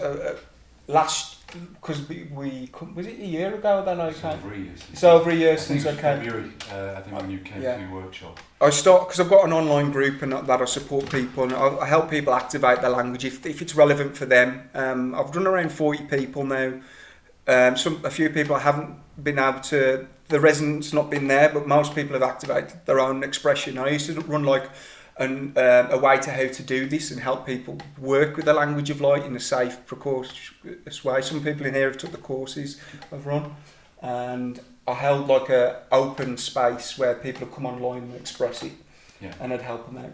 C: we was it a year ago then I came? It's over a year since I came.
A: February, I think when you came
C: Yeah.
A: to your workshop.
C: I start because I've got an online group and that I support people, and I help people activate their language if it's relevant for them. I've done around 40 people now. A few people I haven't been able to. The resonance not been there, but most people have activated their own expression. I used to run like a way to how to do this and help people work with the language of light in a safe, precautious way. Some people in here have took the courses I've run, and I held like a open space where people would come online and express it, and I'd help them out.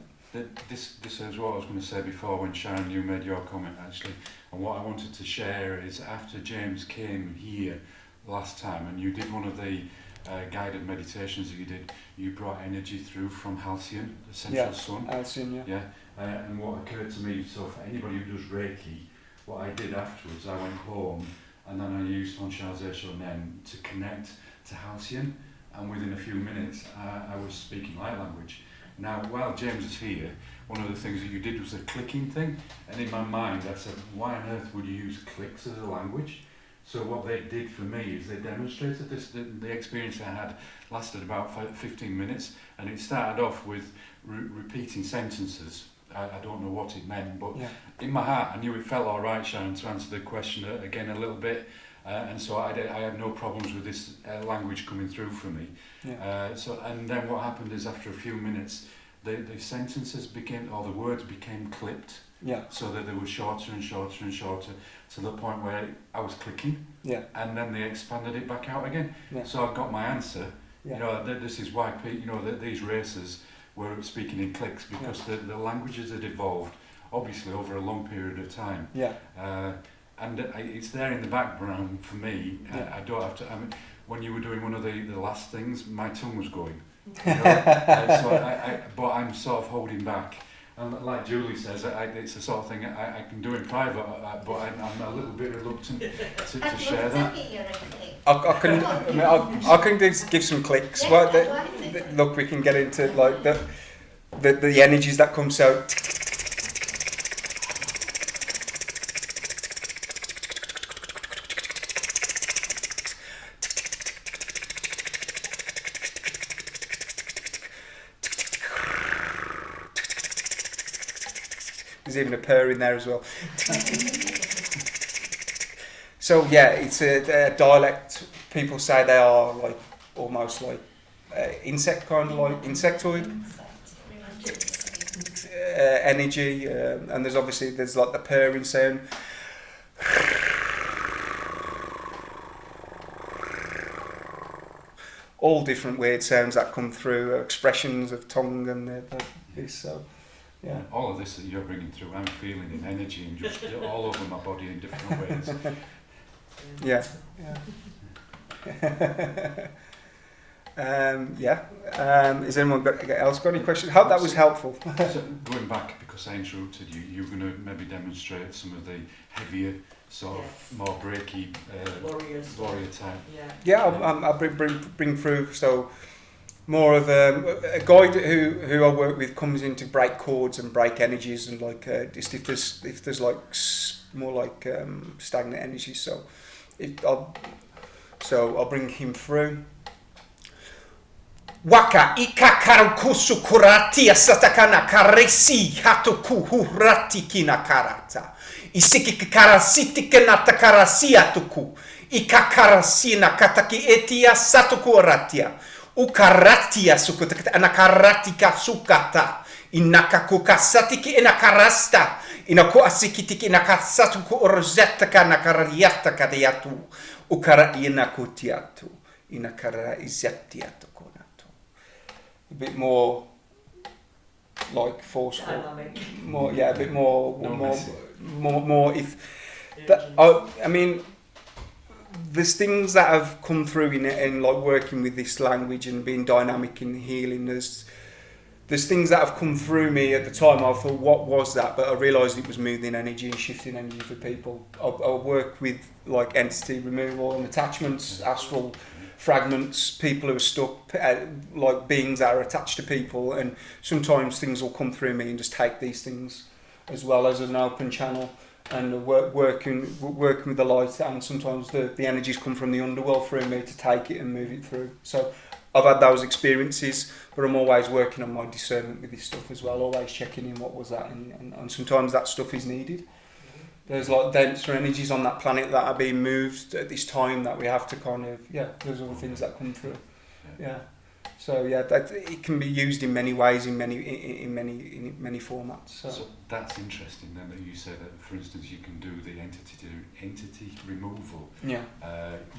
A: This is what I was going to say before when Sharon, you made your comment actually, and what I wanted to share is after James came here last time and you did one of the guided meditations that you did, you brought energy through from Halcyon, the central sun.
C: Halcyon,
A: and what occurred to me, so for anybody who does Reiki, what I did afterwards, I went home and then I used Honsharzesho Nen to connect to Halcyon, and within a few minutes I was speaking light language. Now, while James is here, one of the things that you did was a clicking thing, and in my mind I said, why on earth would you use clicks as a language? So what they did for me is they demonstrated this. The experience I had lasted about 15 minutes, and it started off with repeating sentences. I don't know what it meant, but in my heart I knew it felt all right, Sharon, to answer the question again a little bit. And so I had no problems with this language coming through for me. And then what happened is after a few minutes, the sentences became, or the words became clipped. So that they were shorter and shorter and shorter to the point where I was clicking. And then they expanded it back out again. So I've got my answer. You know, this is why these races were speaking in clicks, because the languages had evolved, obviously over a long period of time. And it's there in the background for me. I don't have to. I mean, when you were doing one of the last things, my tongue was going. You know? But I'm sort of holding back. And like Julie says, it's the sort of thing I can do in private, but I'm a little bit reluctant to share that.
C: I can give some clicks. Look, we can get into like the energies that come out. There's even a purr in there as well. So yeah, it's a dialect. People say they are like almost like insect, kind of like insectoid energy, and there's like the purring sound. all different weird sounds that come through, expressions of tongue and this. So, yeah.
A: All of this that you're bringing through, I'm feeling in energy and just all over my body in different ways.
C: Yeah. Has anyone else got any questions? Hope that was helpful.
A: So going back, because I interrupted you, you're going to maybe demonstrate some of the heavier, sort of more breaky, warrior type.
C: Yeah, I'll bring through. So more of a guide who I work with comes in to break chords and break energies, and like just if there's like more like stagnant energy. So I'll bring him through. Waka ikakaru kusu kurati asatakana karesi hatoku hurati kina karata. Isiki karasiti kenata karasi atuku. Ikakarasina kataki etia satoku ratia. Ukaratia sukutakata anakaratika sukata. Inakaku kasatiki inakarasta. Inaku asikitiki inakasatuku orzetta kana karariata kadayatu. Ukara inakutiatu. Inakara izetiatu. A bit more like forceful,
F: Dynamic.
C: more a bit more,
A: No
C: more. If that, I mean, there's things that have come through in like working with this language and being dynamic in healing. There's things that have come through me at the time. I thought, what was that? But I realised it was moving energy and shifting energy for people. I work with like entity removal and attachments, astral fragments, people who are stuck, like beings that are attached to people, and sometimes things will come through me and just take these things as well as an open channel, and working with the light, and sometimes the energies come from the underworld through me to take it and move it through. So I've had those experiences, but I'm always working on my discernment with this stuff as well, always checking in what was that, and sometimes that stuff is needed. There's like denser energies on that planet that are being moved at this time that we have to kind of, there's other things that come through. So that it can be used in many ways, in many formats.
A: So that's interesting then that you say that, for instance, you can do the entity removal.
C: Yeah.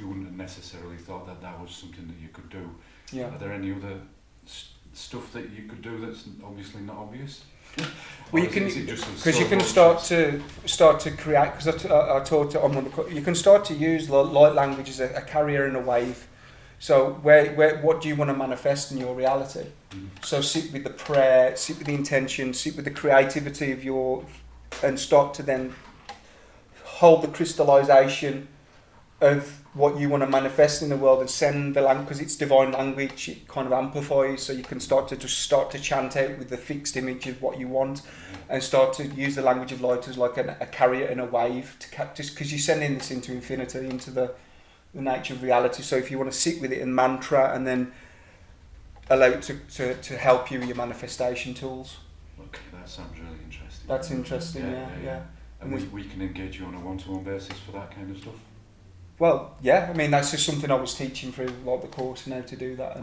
A: You wouldn't have necessarily thought that was something that you could do.
C: Yeah.
A: Are there any other stuff that you could do that's obviously not obvious?
C: Well, you can, because you can start to create. Because I taught you can start to use light language as a carrier and a wave. So what do you want to manifest in your reality?
A: Mm-hmm.
C: So sit with the prayer, sit with the intention, sit with the creativity of and start to then hold the crystallization of what you want to manifest in the world and send the language, because it's divine language, it kind of amplifies, so you can start to chant out with the fixed image of what you want, and start to use the language of light as like a carrier and a wave, just because you're sending this into infinity, into the nature of reality. So if you want to sit with it in mantra and then allow it to help you with your manifestation tools.
A: Okay, that sounds really interesting.
C: That's interesting, yeah.
A: And we can engage you on a one-to-one basis for that kind of stuff?
C: Well, yeah, I mean, that's just something I was teaching through like the course and how to do that.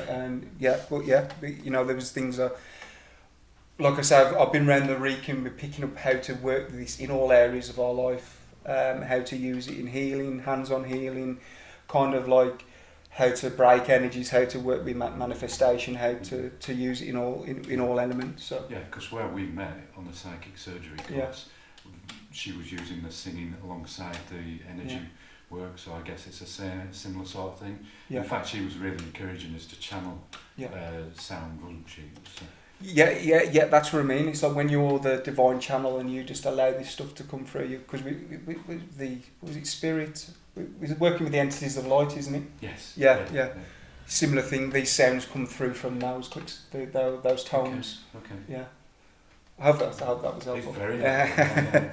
C: And, there was things like I said, I've been around the Reiki and we're picking up how to work with this in all areas of our life, how to use it in healing, hands-on healing, kind of like how to break energies, how to work with manifestation, how to use it in all elements. So
A: yeah, because where we met on the psychic surgery course, she was using the singing alongside the energy work, so I guess it's a similar sort of thing. In fact, she was really encouraging us to channel sound, wasn't she? So. Yeah,
C: that's what I mean. It's like when you're the divine channel and you just allow this stuff to come through you, because was it spirit? We're working with the entities of light, isn't it?
A: Yes.
C: Yeah. Similar thing. These sounds come through from those clicks, those tones.
A: Okay.
C: Yeah. I hope that was helpful.
A: It's very helpful.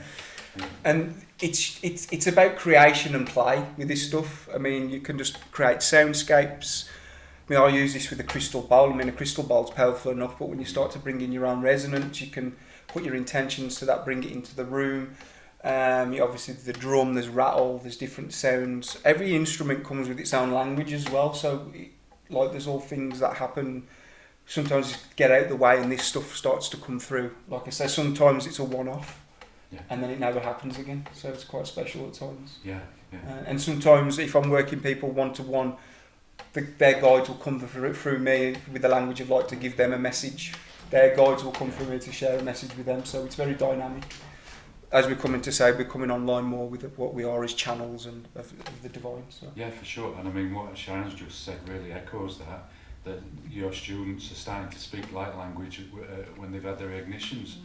C: And it's about creation and play with this stuff. I mean, you can just create soundscapes. I mean, I use this with a crystal bowl. I mean, a crystal bowl's powerful enough, but when you start to bring in your own resonance, you can put your intentions to that, bring it into the room. Obviously, the drum, there's rattle, there's different sounds. Every instrument comes with its own language as well. So, there's all things that happen. Sometimes you get out of the way and this stuff starts to come through. Like I say, sometimes it's a one-off.
A: Yeah.
C: And then it never happens again, so it's quite special at times.
A: Yeah.
C: And sometimes if I'm working people one-to-one, their guides will come through me with the language of light to give them a message. Their guides will come through me to share a message with them. So it's very dynamic. As we're coming to say, we're coming online more with what we are as channels and of the divine. So.
A: Yeah, for sure. And I mean, what Sharon's just said really echoes that your students are starting to speak light language when they've had their ignitions.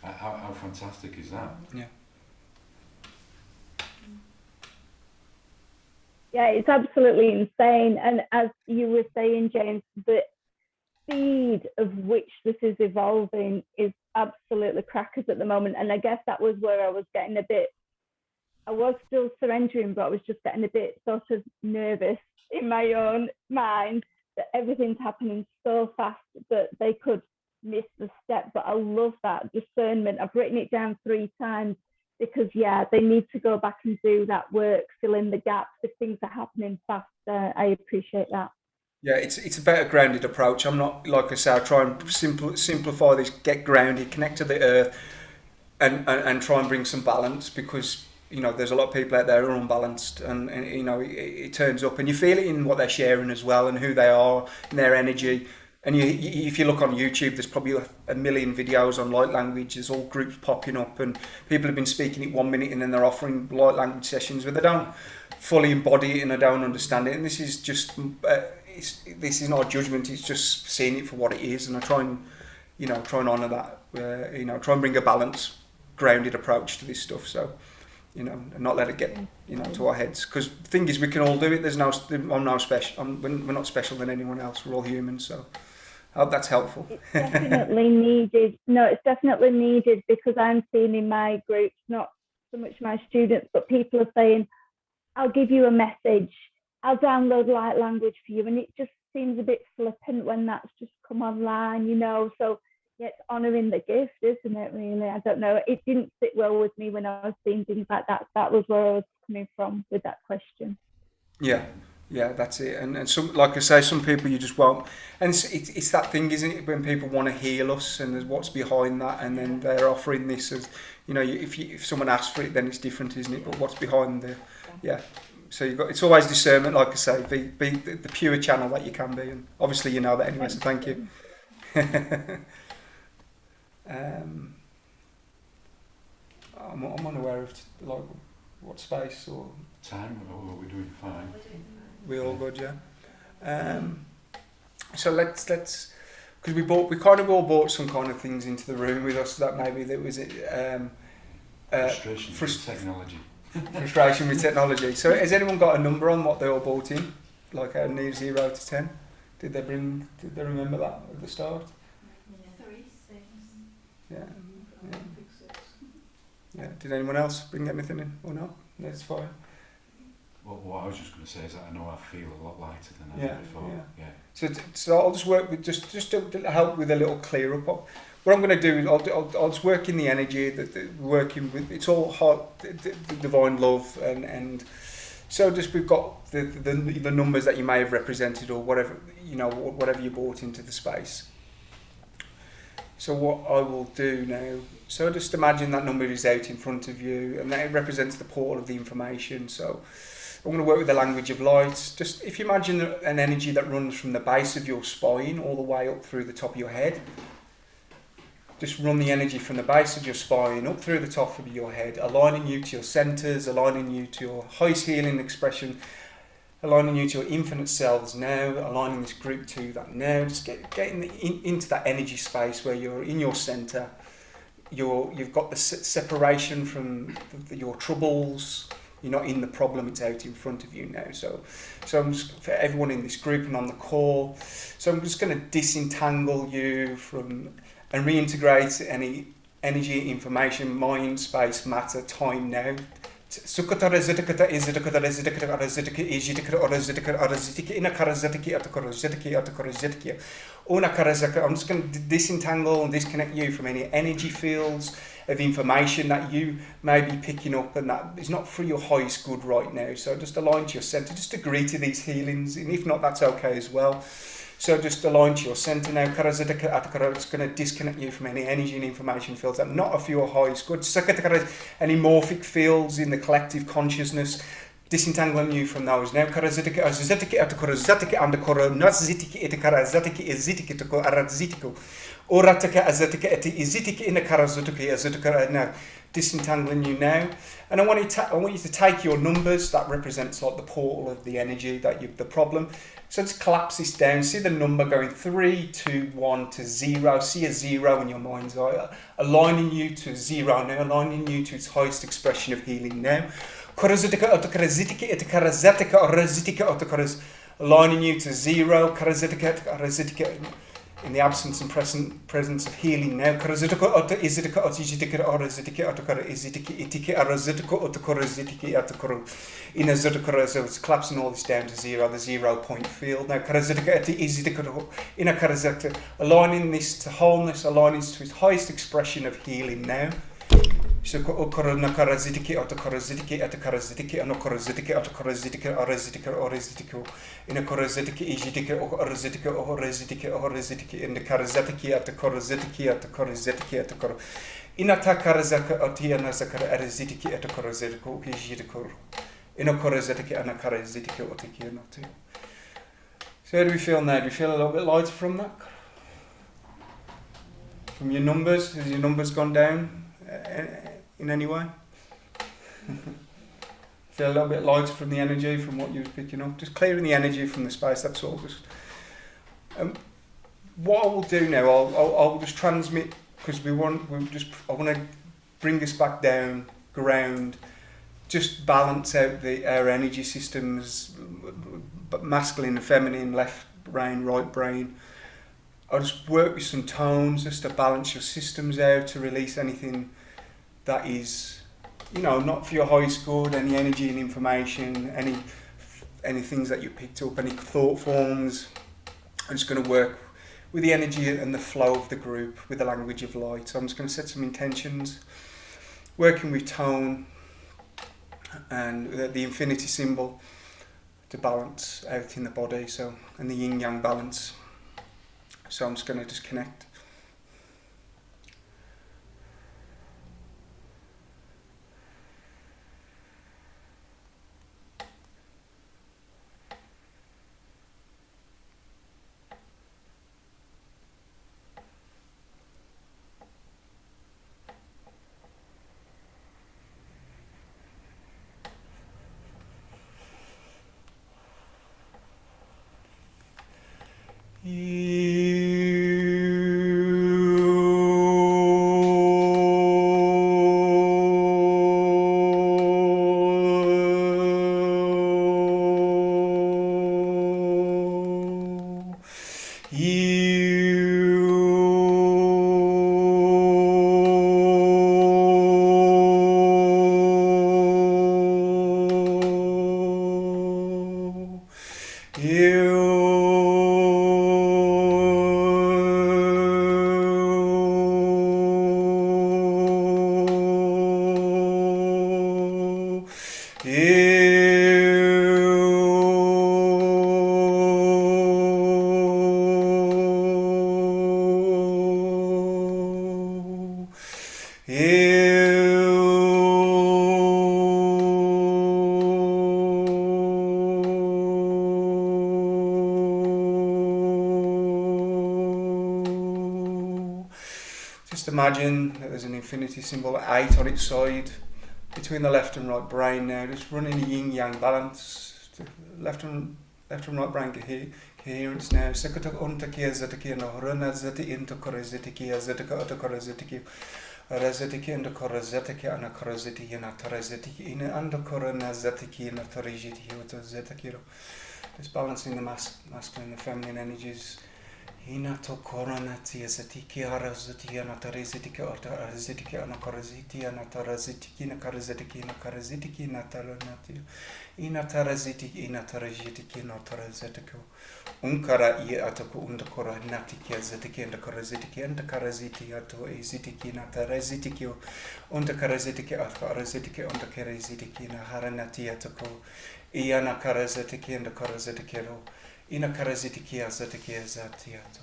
A: How fantastic is that?
C: Yeah.
H: Yeah, it's absolutely insane. And as you were saying, James, the speed of which this is evolving is absolutely crackers at the moment. And I guess that was where I was getting I was still surrendering, but I was just getting a bit sort of nervous in my own mind that everything's happening so fast that they could miss the step. But I love that discernment. I've written it down 3 times because, yeah, they need to go back and do that work, fill in the gaps if things are happening faster. I appreciate that.
C: Yeah, it's a better grounded approach. I'm not, like I say, I try and simplify this, get grounded, connect to the earth, and try and bring some balance, because, you know, there's a lot of people out there who are unbalanced, and you know, it turns up, and you feel it in what they're sharing as well, and who they are, and their energy. And if you look on YouTube, there's probably a million videos on light language. There's all groups popping up, and people have been speaking it 1 minute, and then they're offering light language sessions where they don't fully embody it and they don't understand it. And this is just, this is not a judgment. It's just seeing it for what it is, and I try and honour that. You know, try and bring a balanced, grounded approach to this stuff. So, you know, and not let it get, you know, to our heads. Because the thing is, we can all do it. I'm no special. We're not special than anyone else. We're all humans. So. I hope that's helpful.
H: It's definitely needed. No, it's definitely needed, because I'm seeing in my groups, not so much my students, but people are saying, I'll give you a message, I'll download light language for you. And it just seems a bit flippant when that's just come online, you know. So yeah, it's honouring the gift, isn't it, really? I don't know. It didn't sit well with me when I was seeing things like that. That was where I was coming from with that question.
C: Yeah, that's it. And some, like I say, some people you just won't. And it's that thing, isn't it, when people want to heal us, and there's what's behind that, and then they're offering this as, you know, if someone asks for it, then it's different, isn't it? But what's behind so it's always discernment, like I say, be the pure channel that you can be, and obviously you know that anyway. So thank you. I'm unaware of like what space or
A: time. Or we're doing fine.
C: We all good, yeah. So let's because we kind of all brought some kind of things into the room with us that maybe there was
A: Frustration with technology.
C: Frustration with technology. So has anyone got a number on what they all bought in, like a near 0 to 10? Did they remember that at the start?
I: 3, 6.
C: Yeah. Did anyone else bring anything in or not? That's fine.
A: Well, what I was just going to say is that I know I feel a lot lighter than I did before. Yeah.
C: So I'll just work with just to help with a little clear up. What I'm going to do is I'll just work in the energy that working with. It's all heart, the divine love, and so just we've got the numbers that you may have represented, or whatever, you know, whatever you brought into the space. So what I will do now, so just imagine that number is out in front of you, and that it represents the portal of the information. So I'm going to work with the language of light. Just if you imagine an energy that runs from the base of your spine all the way up through the top of your head. Just run the energy from the base of your spine up through the top of your head, aligning you to your centres, aligning you to your highest healing expression, aligning you to your infinite selves now, aligning this group to that now. Just getting into that energy space where you're in your centre. You've got the separation from your troubles. You're not in the problem, it's out in front of you now. So I'm just, for everyone in this group and on the call, so I'm just going to disentangle you from and reintegrate any energy, information, mind, space, matter, time now. I'm just going to disentangle and disconnect you from any energy fields of information that you may be picking up, and that is not for your highest good right now. So just align to your centre, just agree to these healings, and if not, that's okay as well. So just align to your centre now. It's going to disconnect you from any energy and information fields that are not of your highest good. Any morphic fields in the collective consciousness. Disentangling you from those now. Karazitiki azitiki atakarazetiki and the coronazitiki etikarazatiki izitiki to arazitiko. Orataka azetika eti izitiki in the karazutuki azutika now. Disentangling you now. And I want you to take your numbers, that represents like the portal of the energy, the problem. So let's collapse this down. See the number going 3, 2, 1 to 0. See a 0 in your mind's eye. Aligning you to 0 now, aligning you to its highest expression of healing now. Aligning you to 0. In the absence and presence of healing now. So it's collapsing all this down to 0, the 0 point field. Now, aligning this to wholeness, aligning this to its highest expression of healing now. So karazitiki autokarazitiki atakarazitiki anokarazitiki atakarazitiki arazitiki orazitiki in a karazitiki ijitiki orazitiki orazitiki orazitiki in the karazitiki atakarazitiki atakarazitiki atakar in a takarazaka atiana zakara arazitiki atakarazitiki ijitiki in a karazitiki anakarazitiki otiki anati. So how do we feel now? Do we feel a little bit lighter from that? From your numbers? Has your numbers gone down? In any way? Feel a little bit lighter from the energy, from what you were picking up? Just clearing the energy from the space, that's all. Just, what I will do now, I'll just transmit, because I want to bring us back down, ground, just balance out our energy systems, masculine and feminine, left brain, right brain. I'll just work with some tones just to balance your systems out, to release anything that is, not for your highest good, any energy and information, any things that you picked up, any thought forms. I'm just going to work with the energy and the flow of the group, with the language of light. So I'm just going to set some intentions, working with tone and the infinity symbol to balance out in the body, and the yin-yang balance. So I'm just going to disconnect. Just imagine that there's an infinity symbol, 8 on its side, between the left and right brain now, just running a yin-yang balance, left and right brain coherence now. Sekatak untakia zatakia no runa zati into korazitikia zataka autokorazitiki, razatiki and the korazatiki and a koraziti and a tarazitiki in and the korona zatiki and a tariziti to zatakiro. Just balancing the masculine and the feminine energies. Inato coronati azatiki arazati anatarizitiki atarazitiki anakoraziti anatarazitiki nakarazitiki nakarazitiki nataranati inatarazitiki inatarazitiki natarazitiko unkara I atako undakora natiki azatiki andakarazitiki andakaraziti ato izitiki natarazitiki undakarazitiki atarazitiki undakarazitiki naharanati atako ianakarazitiki andakarazitiki ina karazitiki azatiki azatiato.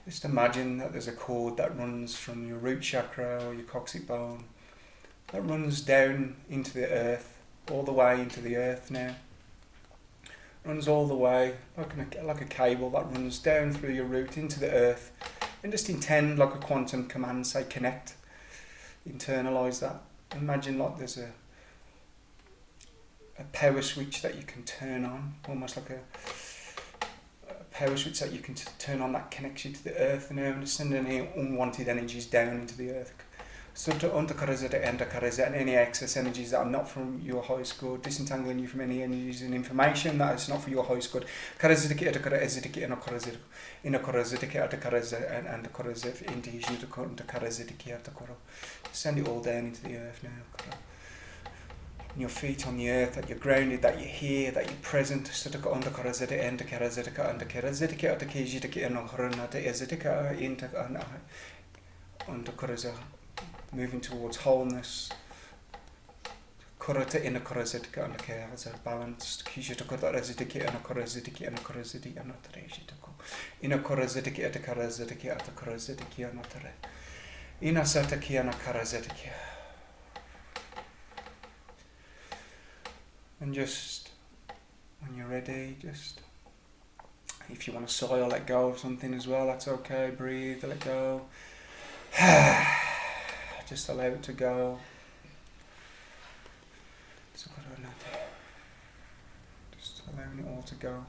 C: Just imagine that there's a cord that runs from your root chakra or your coccyx bone, that runs down into the earth, all the way into the earth now. Runs all the way, like a cable that runs down through your root into the earth. And just intend like a quantum command, say connect. Internalise that. Imagine like there's a power switch that you can turn on, almost like a power switch that you can turn on that connects you to the earth now, and send any unwanted energies down into the earth. So and any excess energies that are not from your highest good, disentangling you from any energies and information that is not for your highest good. Send it all down into the earth now. Your feet on the earth, that you're grounded, that you're here, that you're present. Moving towards wholeness. Balanced. And just, when you're ready, just, if you want to sigh or let go of something as well, that's okay. Breathe, let go. Just allow it to go. Just allowing it all to go.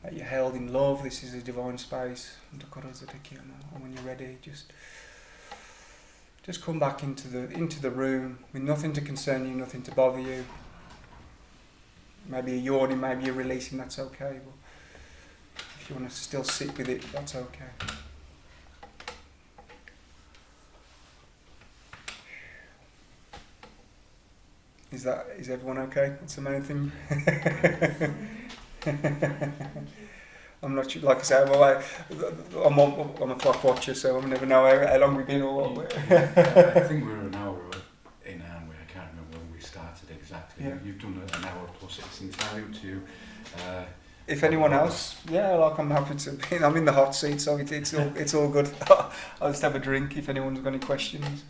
C: That you're held in love, this is a divine space. And when you're ready, just come back into the room with nothing to concern you, nothing to bother you. Maybe you're yawning, maybe you're releasing, that's okay. But if you want to still sit with it, that's okay. Is everyone okay? That's the main thing. I'm not sure, like I say, I'm a clock watcher, so I never know how long we've been or what.
A: I think we're an hour in, aren't we? I can't remember when we started exactly.
C: Yeah.
A: You've done an hour plus. It's entirely up to you.
C: If anyone else, I'm happy to be. I'm in the hot seat, so it's all good. I'll just have a drink if anyone's got any questions.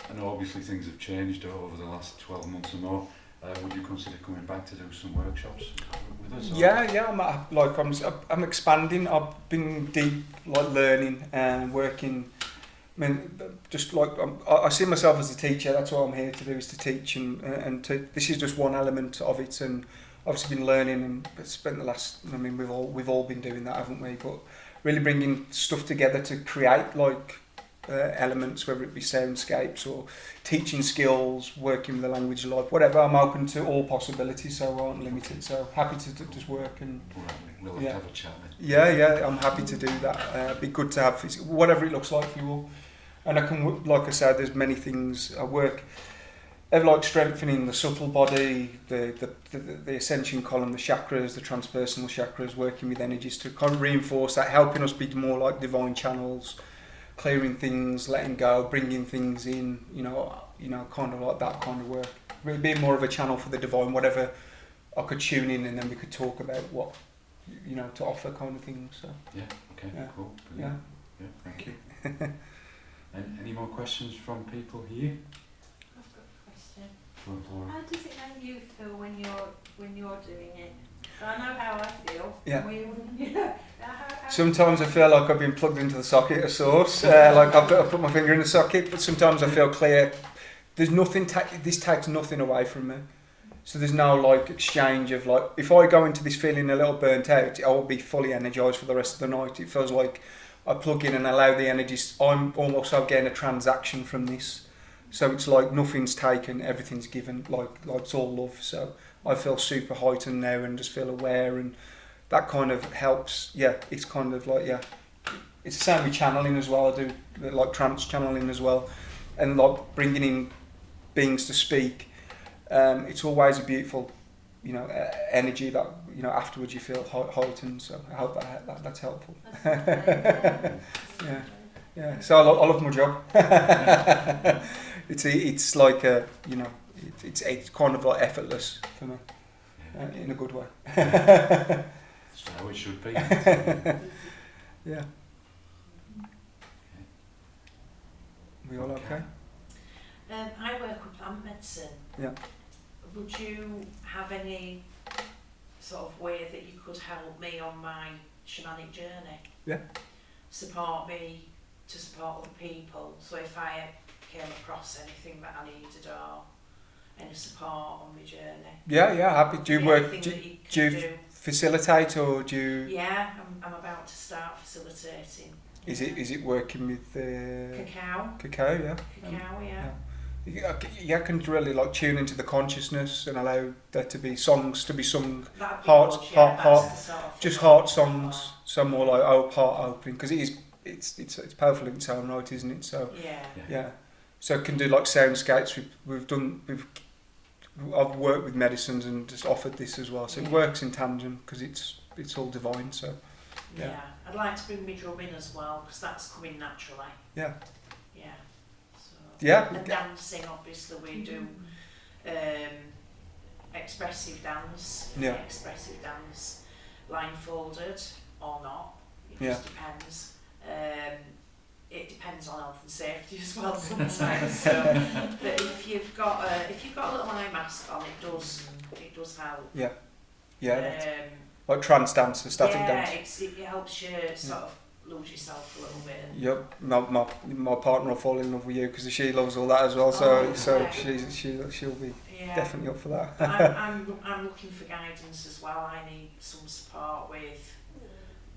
A: I know obviously things have changed over the last 12 months or more. Would you consider coming back to do some workshops with us? Or?
C: Yeah. I'm expanding. I've been deep, learning and working. I mean, I see myself as a teacher. That's what I'm here to do, is to teach, and this is just one element of it. And obviously been learning and spent the last. I mean, we've all been doing that, haven't we? But really bringing stuff together to create elements, whether it be soundscapes or teaching skills, working with the language of life, whatever. I'm open to all possibilities, so I aren't limited. So happy to just work and.
A: We'll have to have a chat then.
C: Yeah, I'm happy to do that. It'd be good to have whatever it looks like for you all. And I can, like I said, there's many things I work. Like strengthening the subtle body, the ascension column, the chakras, the transpersonal chakras, working with energies to kind of reinforce that, helping us be more like divine channels, clearing things, letting go, bringing things in, kind of like that kind of work. Really being more of a channel for the divine, whatever I could tune in, and then we could talk about what, to offer kind of things. So.
A: Yeah, okay,
C: Yeah.
A: cool.
C: Yeah.
A: Yeah, thank you. And any more questions from people here?
I: I've got a question.
A: Go on, Laura.
I: How does it make you feel when you're doing it? I know how I feel.
C: Yeah.
I: How
C: Sometimes I feel like I've been plugged into the socket of source, like I put my finger in the socket, but sometimes I feel clear. There's nothing, this takes nothing away from me. So there's no exchange of if I go into this feeling a little burnt out, I will be fully energised for the rest of the night. It feels like I plug in and allow the energies. I'm almost getting a transaction from this. So it's like nothing's taken, everything's given, like it's all love. So I feel super heightened now and just feel aware, and that kind of helps. Yeah, it's kind of it's the same with channeling as well. I do trance channeling as well, and bringing in beings to speak. It's always a beautiful, energy that afterwards you feel heightened. So I hope that's helpful. Yeah. So I love my job. It's like it's kind of effortless for me, in a good way.
A: That's how it should be.
C: Yeah. We all okay?
D: I work with plant medicine.
C: Yeah.
D: Would you have any sort of way that you could help me on my shamanic journey?
C: Yeah.
D: Support me to support other people. So if I came across anything that I needed or any support on my journey.
C: Yeah, happy. Do you work?
D: Anything
C: Do,
D: that you
C: do
D: can
C: you
D: do.
C: facilitate or do you?
D: Yeah, I'm about to start facilitating.
C: Is it working with
D: Cacao.
C: cacao? Yeah.
D: Cacao, yeah.
C: You can really like tune into the consciousness and allow there to be songs to be sung,
D: That'd be
C: heart,
D: good, yeah,
C: heart,
D: that's the sort of
C: just
D: thing
C: heart
D: I'm looking
C: songs, some more like heart opening because it's powerful in its own right, isn't it? So
D: for. Yeah.
C: yeah, so it can do like soundscapes. I've worked with medicines and just offered this as well, so it works in tandem because it's all divine. So
D: Yeah. I'd like to bring my drum in as well because that's coming naturally.
C: yeah,
D: Yeah. So,
C: yeah,
D: and dancing, obviously, we do expressive dance.
C: Yeah.
D: Expressive dance, blindfolded or not. It
C: Yeah.
D: just depends. It depends on health and safety as well sometimes. So, but if you've got a little eye mask on, it does help.
C: yeah.
D: Um,
C: Like trance dance, static
D: yeah,
C: dance.
D: it helps you sort of lose yourself a little bit.
C: Yep, my partner will fall in love with you because she loves all that as well. So she'll be definitely up for that.
D: I'm looking for guidance as well. I need some support with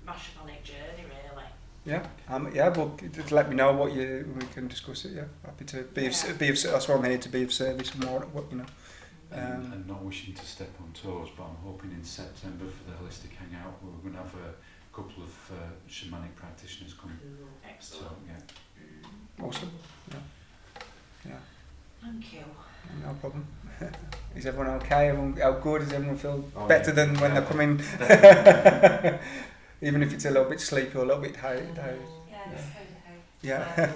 D: my shamanic journey, really.
C: Well, just let me know what we can discuss it. Yeah, happy to be of that's why I'm here, to be of service more. What you know.
A: And not wishing to step on toes, but I'm hoping in September for the Holistic Hangout we're going to have a couple of shamanic practitioners coming.
D: Excellent.
A: So yeah.
C: Awesome. Yeah.
D: Thank you.
C: No problem. Is everyone okay? How good? Does everyone feel better
A: yeah.
C: than when they come in? Even if it's a little bit sleepy or a little bit tired. Yeah.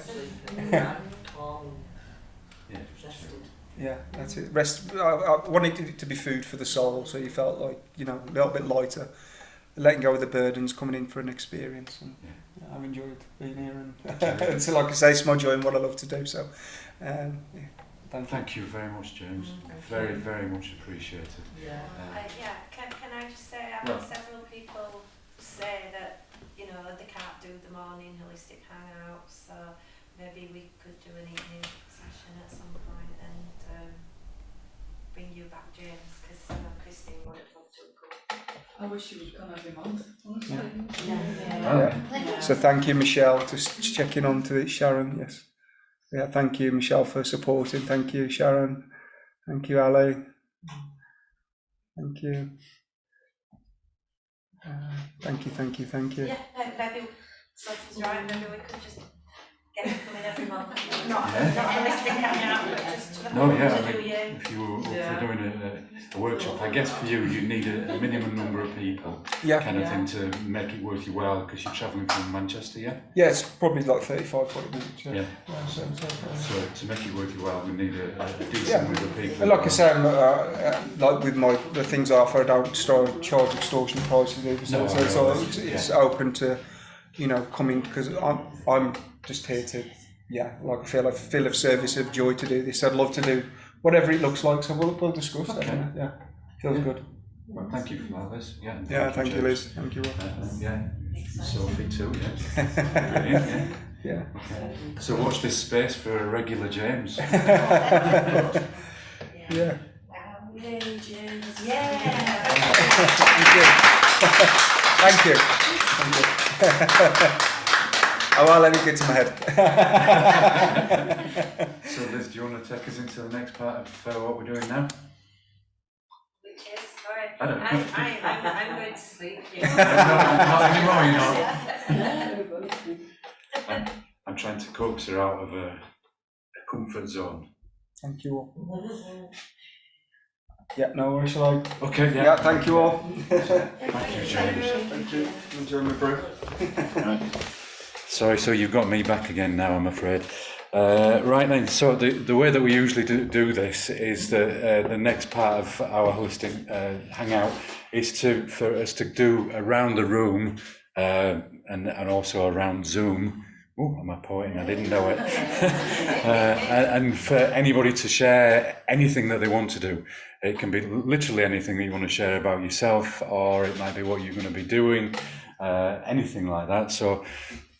C: Yeah, that's it. Rest. I wanted it to be food for the soul, so you felt like, you know, a little bit lighter, letting go of the burdens, coming in for an experience. And I've enjoyed being here, and so, like I say, it's my joy and what I love to do. So,
A: thank you very much, James. Very, very much appreciated.
F: Yeah.
I: Can I just say, I've had several people say that, you know, that they can't do the morning holistic hangout, so maybe we could do an evening session at some point and bring you back, James, because I know Christine would have loved to go.
B: I wish you would come every month, honestly.
C: So thank you, Michelle, just checking on to it. Sharon, yes. Yeah, thank you, Michelle, for supporting. Thank you, Sharon. Thank you, Ali. Thank you. Thank you.
I: Yeah, maybe Sophie's right, maybe we could just get him coming every month. Not holistic hangout, but just to do you.
A: If you were up for doing a workshop, I guess for you, you need a minimum number of people, kind of thing, to make it worth your while, because you're travelling from Manchester, yeah?
C: Yeah, it's probably like 35-40 minutes.
A: Yeah. So to make it worth your while, we need a decent number of people.
C: And like I say, like with the things I offer, I don't charge extortionate prices either. So it's open to, you know, coming, because I'm just here to, like I feel of service, of joy to do this. I'd love to do whatever it looks like. So we'll discuss that. Yeah, feels good.
A: Well, thank you for that, Liz.
C: Thank you, Liz. Thank you, Rob.
A: Sophie too. Brilliant.
C: Yeah.
A: Okay. So watch this space for a regular James.
C: Yeah.
I: Really, James.
C: Thank you. Oh, well, let me get to my head.
A: So Liz, do you want to take us into the next part of what we're doing now?
I: Which is, sorry,
A: I don't know.
I: I'm going to sleep.
A: Not anymore, I'm trying to coax her out of a comfort zone.
C: Thank you all. Yeah, no worries, shall I?
A: Okay,
C: Yeah, thank you all.
A: Thank you, James.
C: Thank you. Enjoy my brew.
A: Right. Sorry, so you've got me back again now, I'm afraid. Right then, so the way that we usually do this is that the next part of our holistic hangout is for us to do around the room and also around Zoom. Oh, am I pointing? I didn't know it. And for anybody to share anything that they want to do. It can be literally anything that you want to share about yourself, or it might be what you're going to be doing, anything like that. So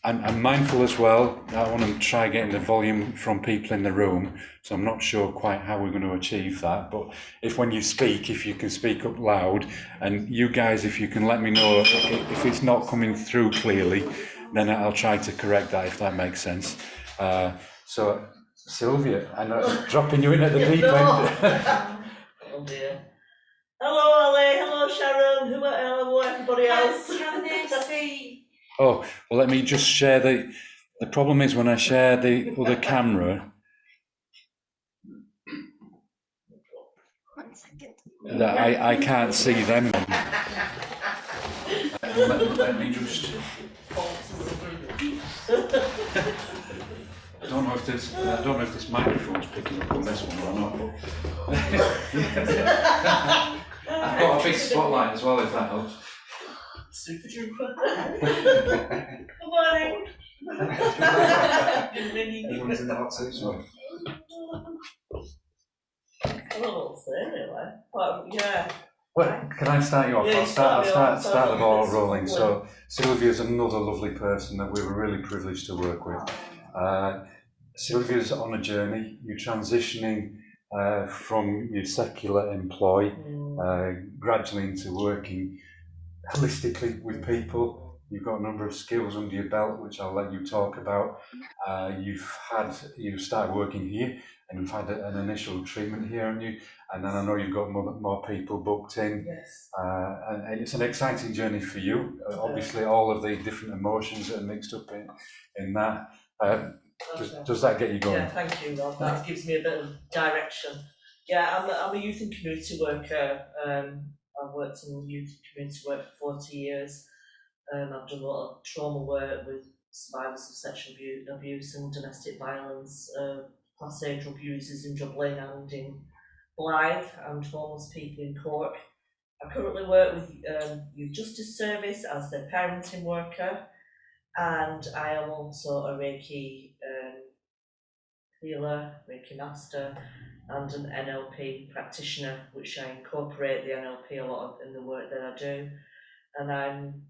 A: I'm mindful as well. I want to try getting the volume from people in the room, so I'm not sure quite how we're going to achieve that. But if when you speak, if you can speak up loud, and you guys, if you can let me know if it's not coming through clearly, then I'll try to correct that, if that makes sense. So, Sylvia, I know dropping you in at the deep end.
F: Oh dear. Hello, Ali. Hello, Sharon. Hello, everybody else.
I: Can they see?
A: Oh, well, let me just share the problem is when I share the other camera,
G: 1 second.
A: that I can't see them. Let me just. I don't know if this microphone's picking up on this one or not. But I've got a big spotlight as well, if that helps.
F: Super duper. Good morning.
C: Everyone's in the hot seat, so.
F: I don't know what to say really. But yeah.
A: Well, can I start you off?
F: Yeah,
A: I'll start the ball
F: it's
A: rolling.
F: lovely.
A: So Sylvia's another lovely person that we were really privileged to work with. Sylvia's on a journey. You're transitioning from your secular employ gradually into working holistically with people. You've got a number of skills under your belt, which I'll let you talk about. You've started working here, and you've had an initial treatment here, haven't you? And then I know you've got more people booked in.
F: Yes.
A: And it's an exciting journey for you. Obviously, all of the different emotions that are mixed up in that. Does that get you going?
F: Yeah, thank you, Rob. That gives me a bit of direction. Yeah, I'm a youth and community worker. I've worked in youth and community work for 40 years. I've done a lot of trauma work with survivors of sexual abuse and domestic violence, class A drug users in Dublin and in Blythe, and homeless people in Cork. I currently work with Youth Justice Service as their parenting worker, and I am also a Reiki healer, Reiki master, and an NLP practitioner, which I incorporate the NLP a lot in the work that I do. And I'm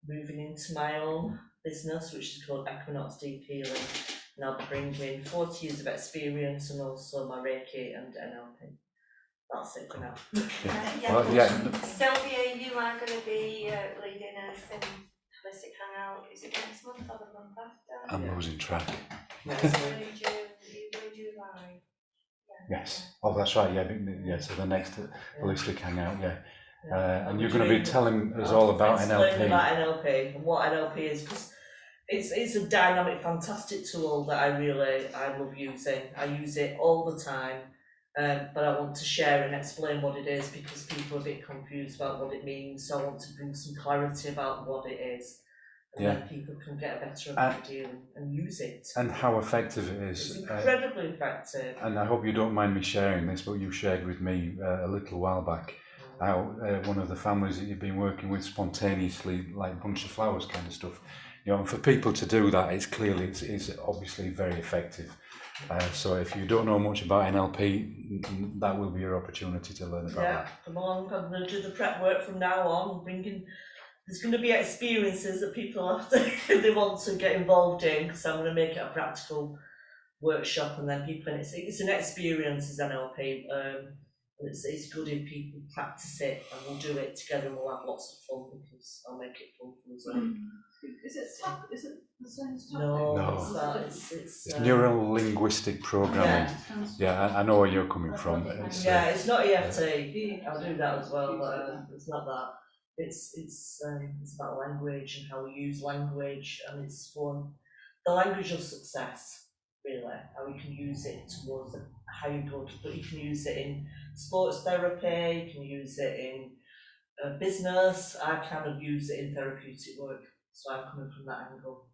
F: moving into my own business, which is called Equinox Deep Healing, and I'll bring in 40 years of experience and also my Reiki and NLP. That's it for now.
I: Sylvia, you are going to be leading us in Holistic Hangout. Is it next month or the month after?
A: I'm losing track.
I: It's early June. Early July.
A: Yes. Oh, that's right. Yeah. So the next Holistic Hangout. Yeah. And you're going to be telling us all about NLP.
F: About NLP and what NLP is, because it's a dynamic, fantastic tool that I love using. I use it all the time, but I want to share and explain what it is because people are a bit confused about what it means. So I want to bring some clarity about what it is, and then people can get a better idea and use it. And how effective it is. It's incredibly effective. And I hope you don't mind me sharing this, but you shared with me a little while back how one of the families that you've been working with spontaneously, like bunch of flowers kind of stuff. You know, and for people to do that, it's obviously very effective. So if you don't know much about NLP, that will be your opportunity to learn about that. Come along, I'm going to do the prep work from now on, there's going to be experiences that people have to, they want to get involved in, because I'm going to make it a practical workshop, and then people, and it's an experience as NLP. It's good if people practice it, and we'll do it together, and we'll have lots of fun because I'll make it fun for us all.
B: Is it the same as
F: No,
A: it's neuro-linguistic programming. Yeah, I know where you're coming from.
F: It's not EFT. I'll do that as well, but it's not that. It's about language and how we use language, and it's fun. The language of success, really, how we can use it towards how you're good, but you can use it in sports therapy, you can use it in business. I kind of use it in therapeutic work, so I'm coming from that angle.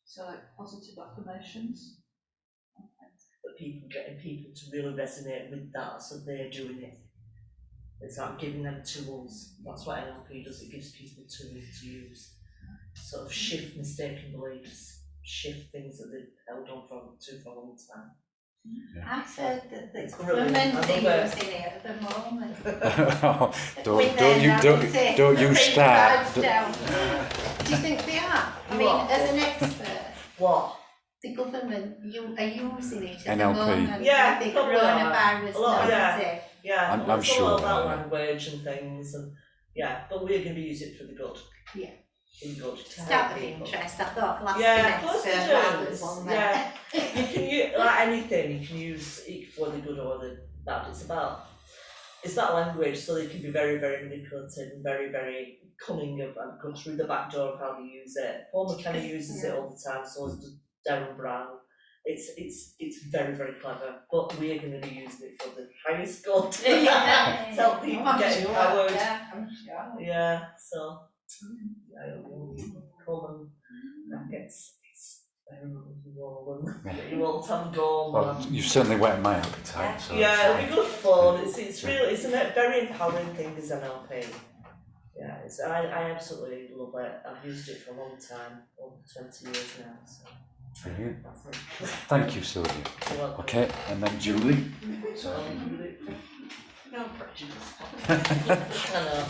B: So like positive affirmations?
F: But getting people to really resonate with that, so they're doing it. It's like giving them tools. That's what NLP does, it gives people tools to use. sort of shift mistaken beliefs, shift things that they've held on for a long time.
I: I've heard that the
F: It's brilliant.
I: government
F: I
I: are
F: love
I: using it at the moment.
A: don't you start.
I: Do you think they are? I mean,
F: What?
I: as an expert,
F: What?
I: the government are using it at
A: NLP.
I: the moment
F: Yeah,
I: with the
F: probably are.
I: coronavirus
F: A lot, yeah.
I: narrative.
F: Yeah,
A: I'm
F: it's
A: sure
F: all
A: they
F: about
A: are.
F: language and things, and yeah, but we're going to use it for the good.
I: Yeah.
F: For the good. to
I: Just
F: help
I: out of
F: people.
I: interest, I thought last
F: Yeah, of course
I: expert
F: they
I: rather
F: do.
I: than one there.
F: Yeah, you can use like anything. You can use it for the good or the bad. It's about language, so they can be very, very manipulative and very, very cunning and go through the back door of how they use it. Paul McKenna uses it all the time, so does Darren Brown. It's very, very clever, but we're going to be using it for the highest good. To help people get empowered.
I: Yeah, I'm sure.
F: Yeah, so I don't know, come and it's very wonderful and you won't have gone.
A: Well, you've certainly whetted my appetite. So
F: Yeah, it'll be good fun. It's really, it's a very empowering thing as NLP. Yeah, I absolutely love it. I've used it for a long time, over 20 years now. So.
A: Brilliant.
F: That's it.
A: Thank you, Sylvia.
F: You're welcome.
A: Okay, and then Julie.
B: No pressure.
F: Hello.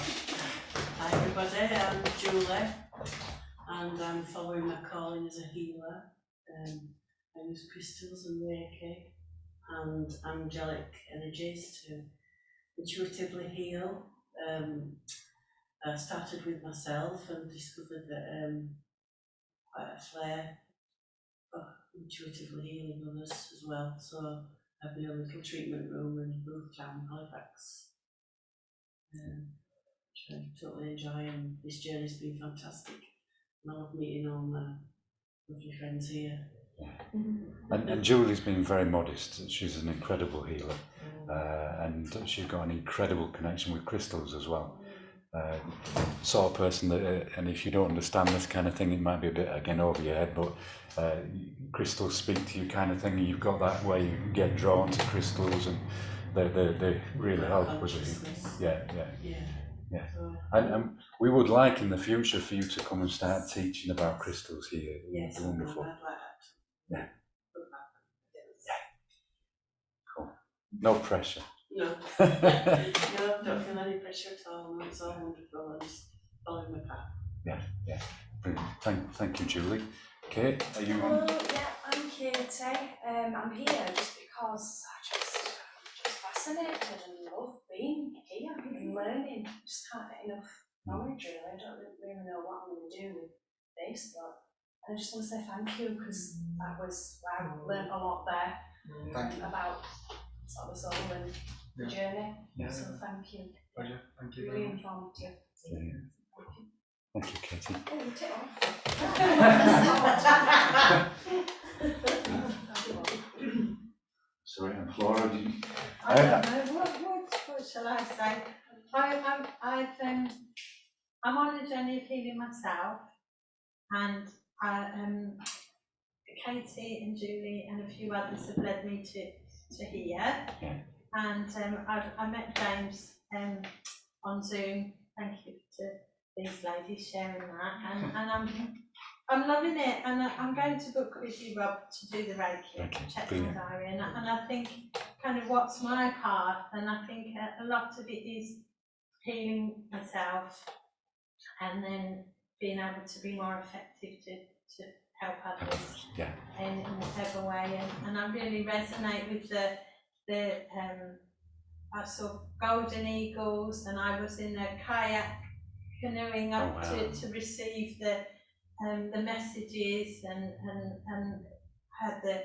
J: Hi everybody, I'm Julie and I'm following my calling as a healer. I use crystals and Reiki and angelic energies to intuitively heal. I started with myself and discovered that quite a flair for intuitively healing others as well. So I've been in a little treatment room in Boothtown, Halifax. Which I totally enjoy, and this journey's been fantastic. And I love meeting all my lovely friends here.
A: And Julie's been very modest. She's an incredible healer, and she's got an incredible connection with crystals as well. Sort of person that, and if you don't understand this kind of thing, it might be a bit again over your head, but crystals speak to you kind of thing, and you've got that way you get drawn to crystals, and they really help with it. Yeah. And we would like in the future for you to come and start teaching about crystals here. It would be wonderful.
J: I'd like that.
A: Yeah. Cool. No pressure.
J: No. No, don't feel any pressure at all. No, it's all wonderful. I'm just following my path.
A: Yeah. Brilliant. Thank you, Julie. Kate, are you
K: Hello,
A: on?
K: yeah, I'm Katie. I'm here just because I'm just fascinated and love being here and learning. Just can't get enough knowledge really. I don't really know what I'm going to do with this, but I just want to say thank you because that was, wow, I learned a lot there about sort of soul and the journey.
A: Yeah.
K: So thank you.
C: Pleasure. Thank you.
K: Really informative.
A: Thank you, Katie.
K: Oh, you tip
A: Sorry, and Flora, did you?
L: I don't know, what shall I say? I'm on a journey of healing myself, and Katie and Julie and a few others have led me to here.
A: Yeah.
L: And I met James on Zoom. Thank you to these ladies sharing that, and I'm loving it, and I'm going to book with you, Rob, to do the Reiki, check my diary, and I think kind of what's my part, and I think a lot of it is healing myself, and then being able to be more effective to help others in whatever way, and I really resonate with the I saw golden eagles, and I was in a kayak canoeing up to receive the messages, and had the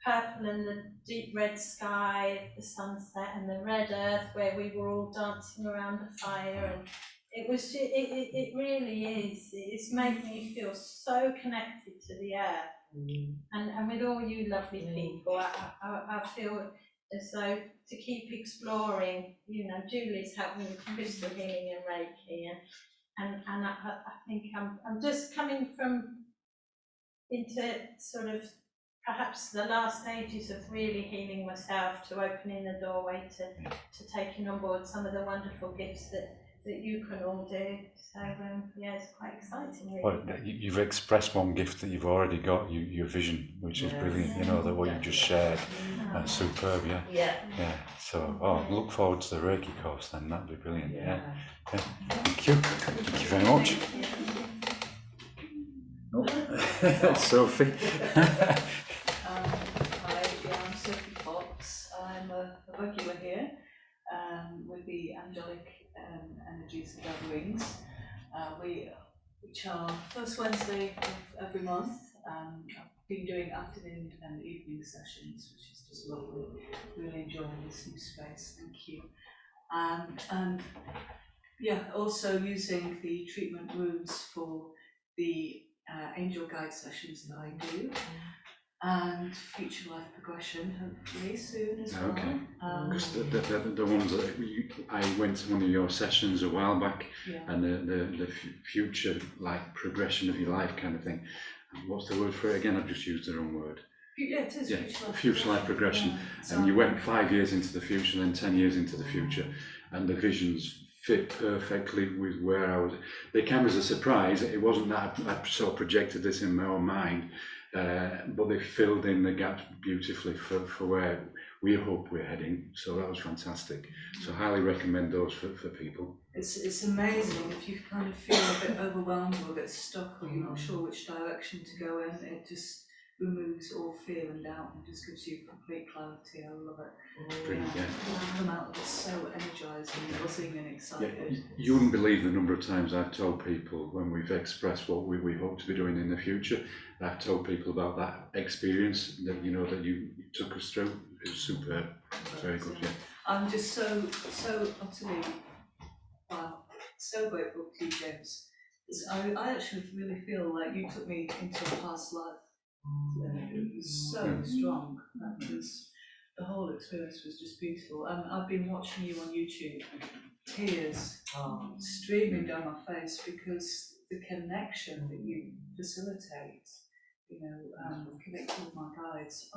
L: purple and the deep red sky, the sunset, and the red earth where we were all dancing around the fire, and it was it really is. It's made me feel so connected to the earth, and with all you lovely people, I feel as though to keep exploring. You know, Julie's helped me with crystal healing and Reiki, and I think I'm just coming into sort of perhaps the last stages of really healing myself, to opening the doorway to taking on board some of the wonderful gifts that that you can all do. So yeah, it's quite exciting really.
A: Well, you've expressed one gift that you've already got, your vision, which is brilliant. You know, that what you just shared, superb. Yeah. So, look forward to the Reiki course then. That'd be brilliant. Yeah. Thank you. Thank you very much. Sophie.
B: Hi, I'm Sophie Fox. I'm a regular here with the angelic energies and gatherings, which are first Wednesday of every month. I've been doing afternoon and evening sessions, which is just lovely. Really enjoying this new space. Thank you. And also using the treatment rooms for the angel guide sessions that I do, and future life progression hopefully soon as well.
A: Okay. Because the ones that I went to one of your sessions a while back, and the future like progression of your life kind of thing. What's the word for it again? I've just used the wrong word.
B: Yeah, it is
A: future life progression. And you went 5 years into the future, then 10 years into the future, and the visions fit perfectly with where I was. They came as a surprise. It wasn't that I sort of projected this in my own mind, but they filled in the gaps beautifully for where we hope we're heading. So that was fantastic. So highly recommend those for people.
B: It's amazing if you kind of feel a bit overwhelmed or a bit stuck, or you're not sure which direction to go in. It just removes all fear and doubt and just gives you complete clarity. I love it.
A: Brilliant,
B: You come out of it so energised and buzzing and excited.
A: You wouldn't believe the number of times I've told people when we've expressed what we hope to be doing in the future. I've told people about that experience that that you took us through. It was superb. Very good. Yeah.
B: I'm just so utterly so grateful to you, James. I actually really feel like you took me into a past life. It was so strong. The whole experience was just beautiful. And I've been watching you on YouTube, tears streaming down my face, because the connection that you facilitate, connecting with my guides.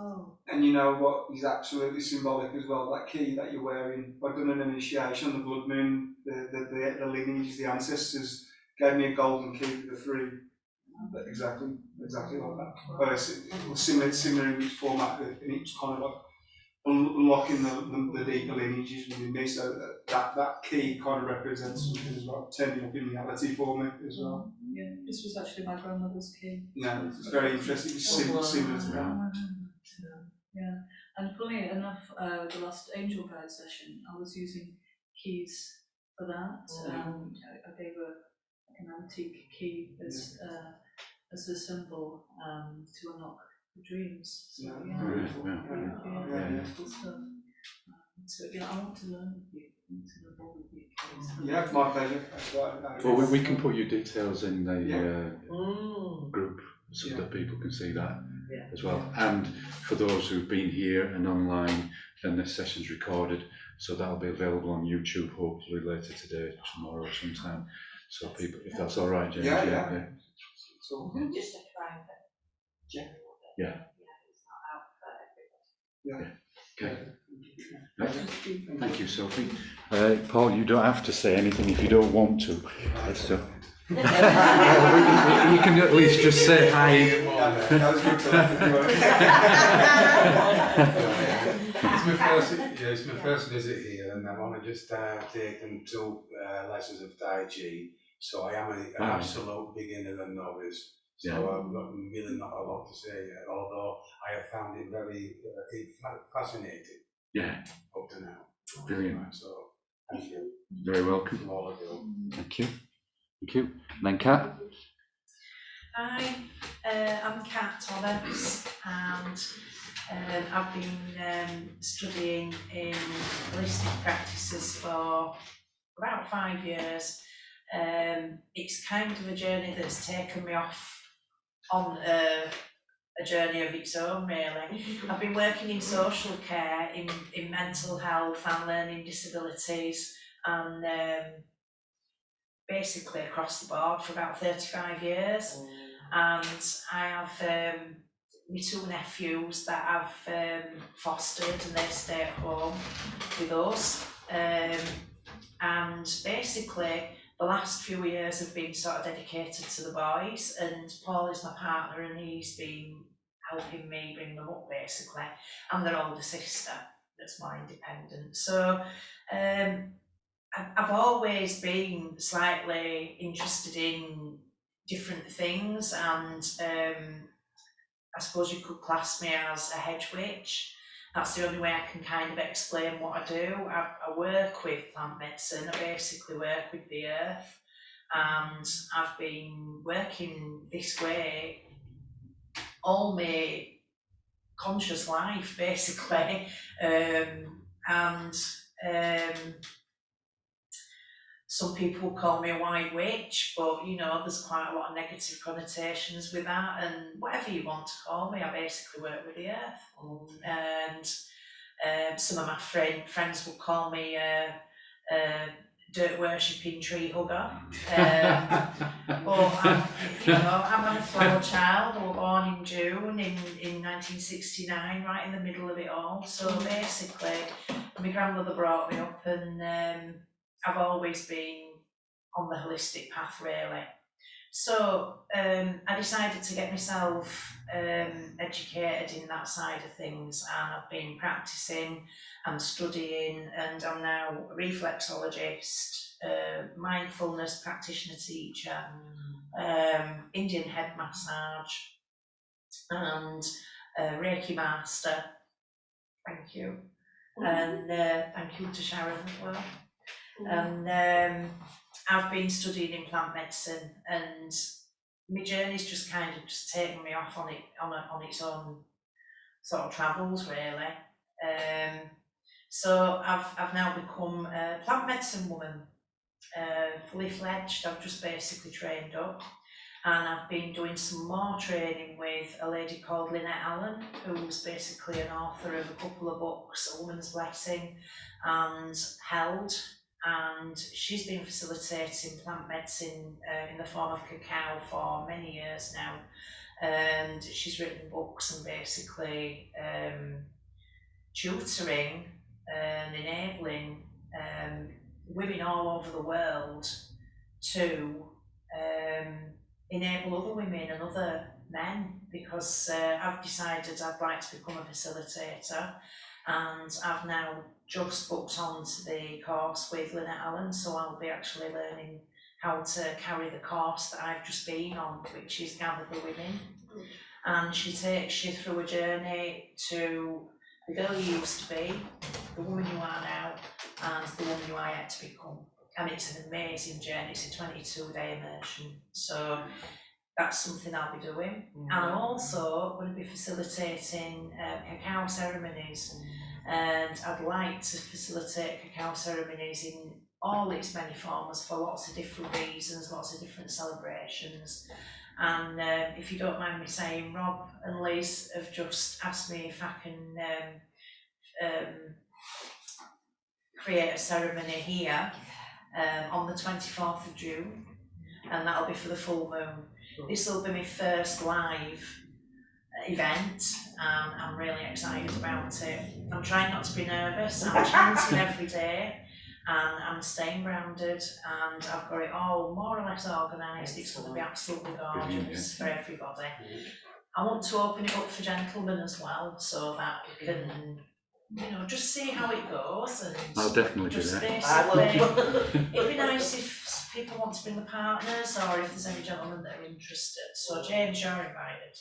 C: And you know what is absolutely symbolic as well, that key that you're wearing. I've done an initiation on the blood moon, the lineage, the ancestors gave me a golden key for the 3. Exactly like that. Similar in its format, and it's kind of like unlocking the deeper lineages within me. So that key kind of represents something as well, turning up in reality for me as well.
B: Yeah, this was actually my grandmother's key.
C: Yeah, it's very interesting. It's similar to that.
B: Yeah, and funny enough, the last angel guide session, I was using keys for that. I gave an antique key as a symbol to unlock the dreams. So beautiful stuff. So I want to learn with you. I want to know more with you.
C: Yeah, my pleasure.
A: Well, we can put your details in the group so that people can see that as well. And for those who've been here and online, then this session's recorded, so that'll be available on YouTube hopefully later today, tomorrow sometime. So people, if that's all right, James.
C: Yeah.
D: So just a private general.
A: Yeah.
D: It's not out for everybody.
A: Okay. Right. Thank you, Sophie. Paul, you don't have to say anything if you don't want to. You can at least just say hi.
E: It's my first visit here, and I've only just taken 2 lessons of Tai Chi, so I am an absolute beginner and novice. So I've got really not a lot to say yet, although I have found it very fascinating.
A: Yeah.
E: Up to now.
A: Brilliant.
E: So thank you.
A: Very welcome.
E: All of you.
A: Thank you. Thank you. And then Kat.
D: Hi, I'm Kat Thomas, and I've been studying in holistic practices for about 5 years. It's kind of a journey that's taken me off on a journey of its own, really. I've been working in social care, in mental health and learning disabilities, and basically across the board for about 35 years. And I have my 2 nephews that I've fostered, and they stay at home with us. and basically the last few years have been sort of dedicated to the boys, and Paul is my partner and he's been helping me bring them up basically. I'm their older sister that's more independent. So I've always been slightly interested in different things, and I suppose you could class me as a hedge witch. That's the only way I can kind of explain what I do. I work with plant medicine, I basically work with the earth, and I've been working this way all my conscious life basically, and some people call me a white witch, but you know, there's quite a lot of negative connotations with that, and whatever you want to call me, I basically work with the earth. And some of my friends would call me a dirt worshipping tree hugger. But I'm a flower child. I was born in June in 1969, right in the middle of it all. So basically, my grandmother brought me up, and I've always been on the holistic path, really. So I decided to get myself educated in that side of things, and I've been practicing and studying, and I'm now a reflexologist, mindfulness practitioner teacher, Indian head massage, and Reiki master. Thank you. And thank you to Sharon as well. And I've been studying in plant medicine, and my journey's just kind of just taken me off on its own sort of travels, really. So I've now become a plant medicine woman, fully fledged. I've just basically trained up, and I've been doing some more training with a lady called Lynette Allen, who's basically an author of a couple of books, A Woman's Blessing and Held. And she's been facilitating plant medicine in the form of cacao for many years now, and she's written books and basically tutoring and enabling women all over the world to enable other women and other men, because I've decided I'd like to become a facilitator, and I've now just booked onto the course with Lynette Allen, so I'll be actually learning how to carry the course that I've just been on, which is Gather the Women. And she takes you through a journey to the girl you used to be, the woman you are now, and the woman you are yet to become. And it's an amazing journey. It's a 22-day immersion. So that's something I'll be doing. And I'm also going to be facilitating cacao ceremonies. And I'd like to facilitate cacao ceremonies in all its many forms for lots of different reasons, lots of different celebrations. And if you don't mind me saying, Rob and Liz have just asked me if I can create a ceremony here on the 24th of June, and that'll be for the full moon. This will be my first live event, and I'm really excited about it. I'm trying not to be nervous, I'm chanting every day, and I'm staying grounded, and I've got it all more or less organised. It's going to be absolutely gorgeous for everybody. I want to open it up for gentlemen as well, so that we can, you know, just see how it goes. And
A: I'll definitely do that.
D: Basically, it'd be nice if people want to bring the partners, or if there's any gentlemen that are interested. So James, you're invited.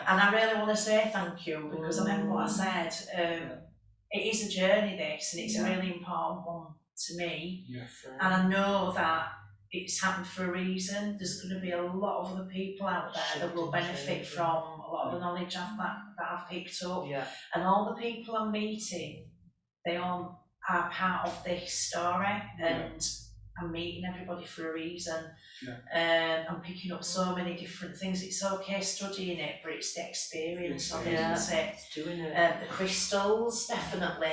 D: And I really want to say thank you, because I remember what I said. It is a journey, this, and it's a really important one to me. And I know that it's happened for a reason. There's going to be a lot of other people out there that will benefit from a lot of the knowledge that I've picked up. And all the people I'm meeting, they all are part of this story, and I'm meeting everybody for a reason. I'm picking up so many different things. It's okay studying it, but it's the experience of it, isn't it?
F: Doing it.
D: The crystals, definitely.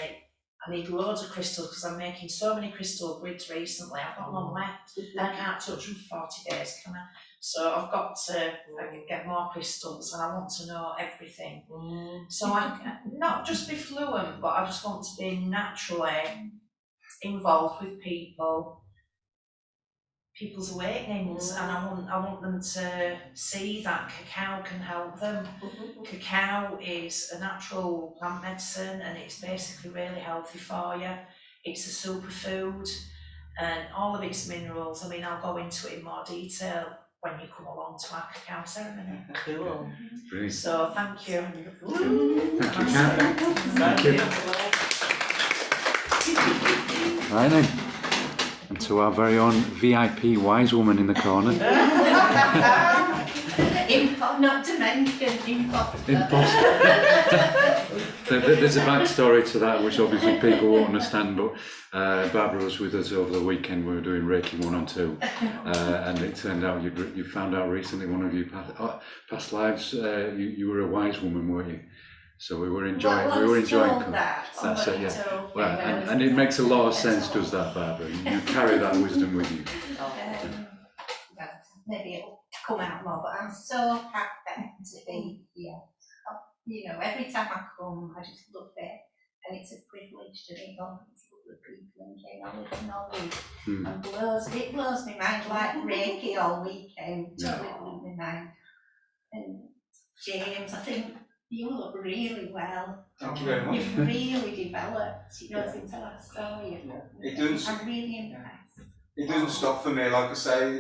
D: I need loads of crystals because I'm making so many crystal grids recently. I've got none left, and I can't touch them for 40 days, can I? So I've got to get more crystals, and I want to know everything. So I can not just be fluent, but I just want to be naturally involved with people's awakenings, and I want them to see that cacao can help them. Cacao is a natural plant medicine, and it's basically really healthy for you. It's a superfood, and all of its minerals. I mean, I'll go into it in more detail when you come along to our cacao ceremony.
F: Cool.
A: Brilliant.
D: So thank you.
A: Thank you, Kat. Thank you. Right then. And to our very own VIP wise woman in the corner.
L: Not to mention imposter.
A: There's a backstory to that, which obviously people won't understand, but Barbara was with us over the weekend. We were doing Reiki 1 and 2, and it turned out you found out recently one of your past lives, you were a wise woman, weren't you? So we were enjoying. That's it, yeah. Well, and it makes a lot of sense, does that, Barbara? You carry that wisdom with you.
L: Maybe it'll come out more, but I'm so happy to be here. You know, every time I come, I just love it, and it's a privilege to be on with people and gain knowledge. And it blows my mind like Reiki all weekend. Totally blew my mind. And James, I think you look really well.
C: Thank you very much.
L: You've really developed, you know, since I last saw you.
C: It does.
L: I'm really impressed.
C: It doesn't stop for me, like I say.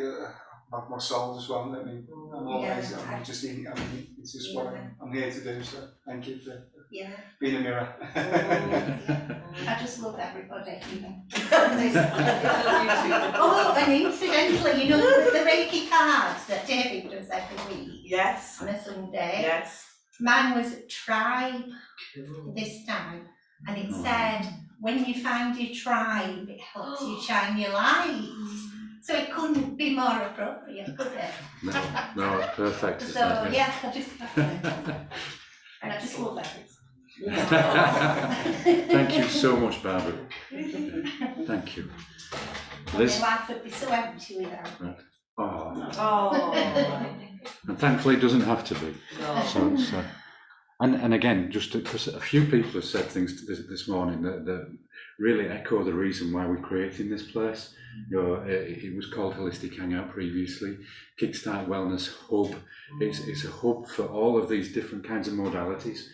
C: My soul as well. I mean, I'm always, I'm just in. I mean, it's just what I'm here to do. So thank you for being a mirror.
L: I just love everybody here. Oh, and incidentally, you know the Reiki cards that David does every week.
D: Yes.
L: On a Sunday.
D: Yes.
L: Mine was tribe this time, and it said, when you find your tribe, it helps you shine your light. So it couldn't be more appropriate, could it?
A: No, it's perfect.
L: So yeah, I just and I just love it.
A: Thank you so much, Barbara. Thank you. Liz?
L: My life would be so empty without it.
A: Oh. And thankfully it doesn't have to be. So, and again, just because a few people have said things this morning that really echo the reason why we're creating this place. You know, it was called Holistic Hangout previously. Kickstart Wellness Hub. It's a hub for all of these different kinds of modalities.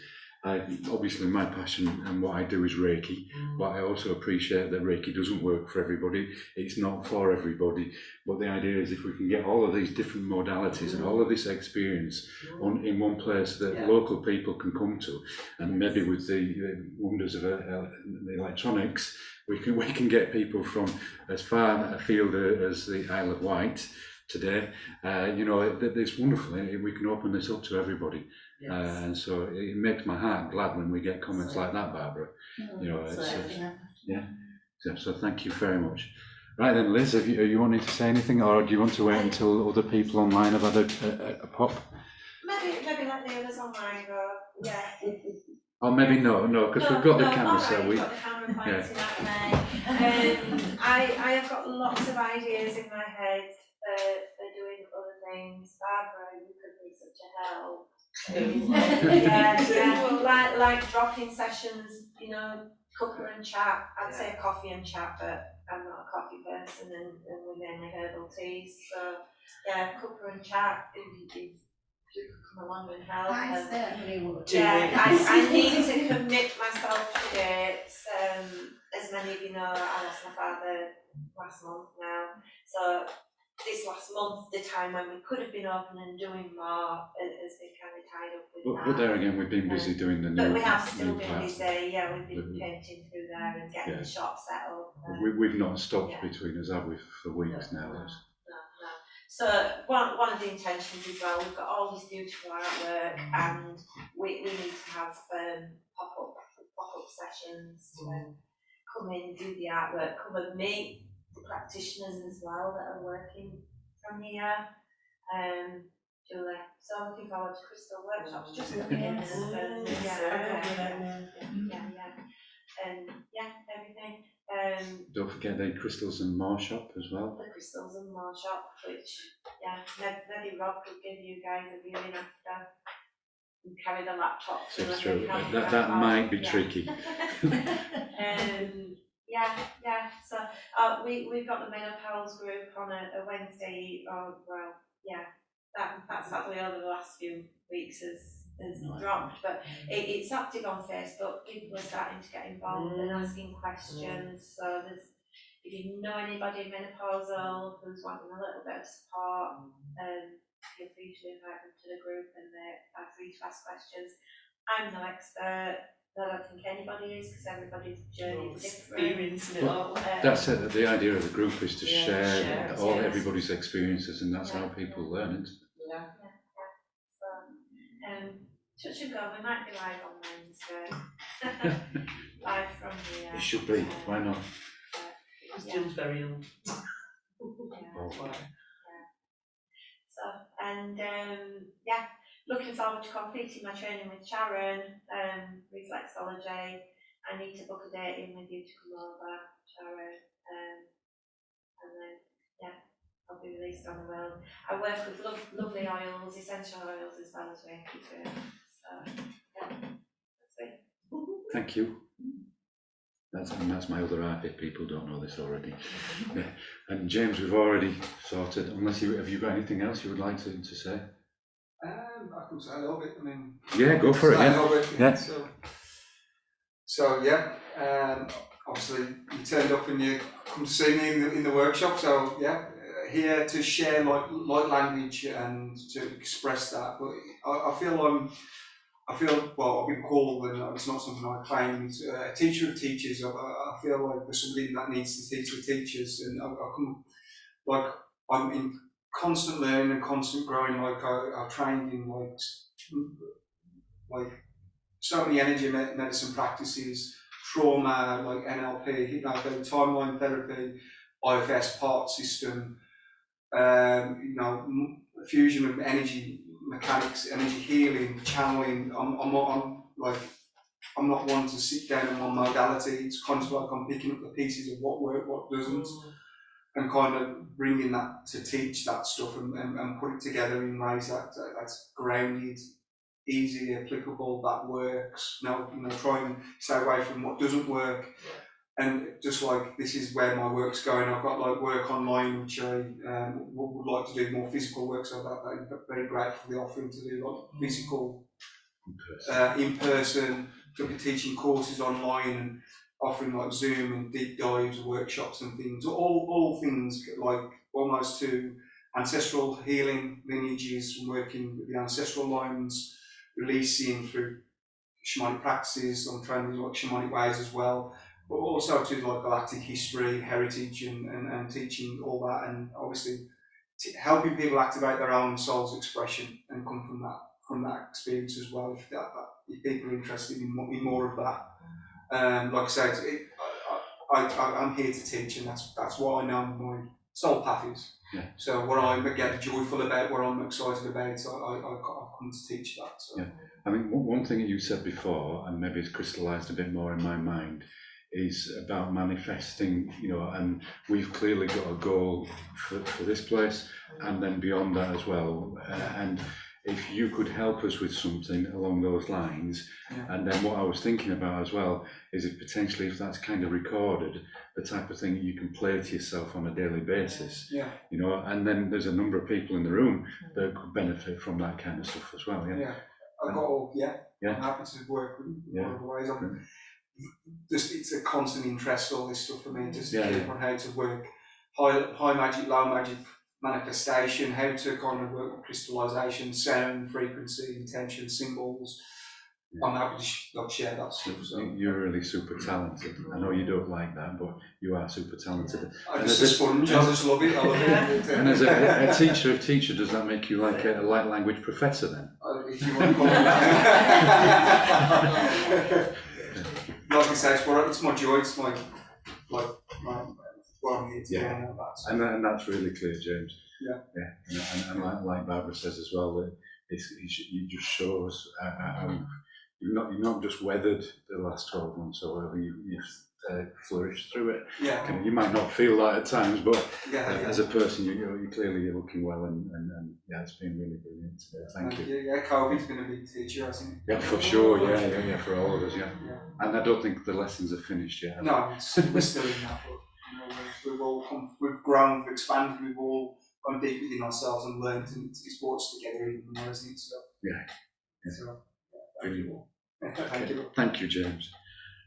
A: Obviously my passion and what I do is Reiki, but I also appreciate that Reiki doesn't work for everybody. It's not for everybody, but the idea is if we can get all of these different modalities and all of this experience in one place that local people can come to, and maybe with the wonders of the electronics, we can get people from as far afield as the Isle of Wight today. You know, it's wonderful. We can open this up to everybody. And so it makes my heart glad when we get comments like that, Barbara. You know, so thank you very much. Right then, Liz, are you wanting to say anything, or do you want to wait until other people online have had a pop?
I: Maybe let the others online go. Yeah.
A: Or maybe no, because we've got the camera, so we.
I: Got the camera pointing at me. I have got lots of ideas in my head for doing other things. Barbara, you could be such a help. like drop-in sessions, you know, cuppa and chat. I'd say coffee and chat, but I'm not a coffee person, and we mainly herbal teas. So yeah, cuppa and chat. If you could come along and help. I
L: certainly would.
I: Yeah, I need to commit myself to it. As many of you know, I lost my father last month now. So this last month, the time when we could have been open and doing more, has been kind of tied up with that.
A: But there again, we've been busy doing the new.
I: But we have still been busy. Yeah, we've been painting through there and getting the shop set up.
A: We've not stopped between us, have we, for weeks now?
I: No. So one of the intentions as well, we've got all this beautiful artwork, and we need to have pop-up sessions to come in, do the artwork, come and meet the practitioners as well that are working from here. Julie, so I'm looking forward to crystal workshops, just looking into everything.
A: Don't forget the crystals and more shop as well.
I: The crystals and more shop, which maybe Rob could give you guys a viewing after and carry the laptop through.
A: That might be tricky.
I: Yeah. So we've got the menopause group on a Wednesday. That sadly over the last few weeks has dropped, but it's active on Facebook. People are starting to get involved and asking questions. So if you know anybody menopausal who's wanting a little bit of support, feel free to invite them to the group, and they're free to ask questions. I'm no expert. I don't think anybody is, because everybody's journey is different.
F: Experiencing it all.
A: That's it. The idea of the group is to share all
I: yes.
A: everybody's experiences, and that's how people learn, isn't it?
I: Yeah. So, touch and go. We might be live on Wednesday. Live from here.
A: It should be. Why not?
F: Jill's very young.
I: So, and looking forward to completing my training with Sharon, reflexology. I need to book a date in with you to come over, Sharon, and then I'll be released on the world. I work with lovely oils, essential oils, as well as Reiki too. So that's it.
A: Thank you. That's my other art, if people don't know this already. Yeah. And James, we've already sorted. Unless have you got anything else you would like to say?
C: I can say a little bit. I mean,
A: go for it. Yeah.
C: So obviously you turned up and you come to see me in the workshop. So here to share like language and to express that. But I feel I've been called, and it's not something I claim, it's a teacher of teachers. I feel like there's somebody that needs to teach with teachers, and I'm in constant learning and constant growing. Like I've trained in like so many energy medicine practices, trauma, like NLP, hypnotherapy, timeline therapy, IFS part system, fusion of energy mechanics, energy healing, channeling. I'm not one to sit down on one modality. It's kind of like I'm picking up the pieces of what works, what doesn't, and kind of bringing that to teach that stuff and put it together in ways that's grounded, easy, applicable, that works. Try and stay away from what doesn't work. And just like this is where my work's going, I've got like work online, which I would like to do more physical work. So I'm very grateful for the offering to do like physical, in person. Could be teaching courses online and offering like Zoom and deep dives, workshops and things. All things like almost to ancestral healing lineages, working with the ancestral lines, releasing through shamanic practices. I'm training like shamanic ways as well. But also to like galactic history, heritage, and teaching all that, and obviously helping people activate their own soul's expression and come from that experience as well. If people are interested in more of that, like I said, I'm here to teach, and that's what I know my soul path is.
A: Yeah.
C: So what I get joyful about, what I'm excited about, I've come to teach that. So.
A: Yeah. I mean, one thing that you said before, and maybe it's crystallised a bit more in my mind, is about manifesting, and we've clearly got a goal for this place, and then beyond that as well. And if you could help us with something along those lines, and then what I was thinking about as well is if potentially if that's kind of recorded, the type of thing that you can play to yourself on a daily basis, and then there's a number of people in the room that could benefit from that kind of stuff as well.
C: I've got I'm happy to work with ways. It's a constant interest, all this stuff for me, just to keep on how to work high magic, low magic manifestation, how to kind of work with crystallization, sound, frequency, intention, symbols. I'm happy to share that stuff. So.
A: You're really super talented. I know you don't like that, but you are super talented.
C: I'm just a sponge, I just love it. I love it.
A: And as a teacher of teacher, does that make you like a light language professor then?
C: If you want to call it that. Like I say, it's my joy. It's my what I'm here to do.
A: And that's really clear, James. And like Barbara says as well, that it just shows how you've not just weathered the last 12 months or whatever. You've flourish through it.
C: Yeah.
A: You might not feel that at times, but
C: Yeah.
A: as a person, you're clearly looking well, and yeah, it's been really brilliant today. Thank you.
C: Yeah, COVID's been a big teacher, hasn't it?
A: Yeah, for sure. Yeah, for all of us. Yeah. And I don't think the lessons are finished yet.
C: No, we're still in that, but we've grown, we've expanded, we've all gone deep within ourselves and learned to sports together even more, isn't it? So So, thank you.
A: Thank you, James.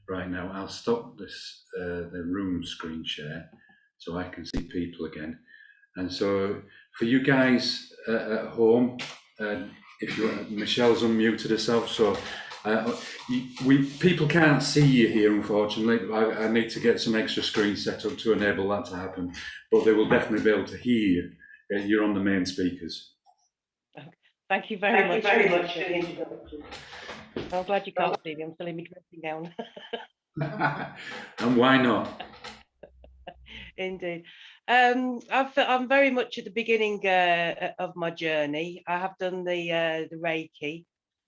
A: Right, now I'll stop this the room screen share so I can see people again. And so for you guys at home, if Michelle's unmuted herself, so people can't see you here, unfortunately. I need to get some extra screen set up to enable that to happen, but they will definitely be able to hear you. You're on the main speakers.
M: Thank you very much. I'm glad you can't see me. I'm still in my dressing gown.
A: And why not?
M: Indeed. I'm very much at the beginning of my journey. I have done the Reiki.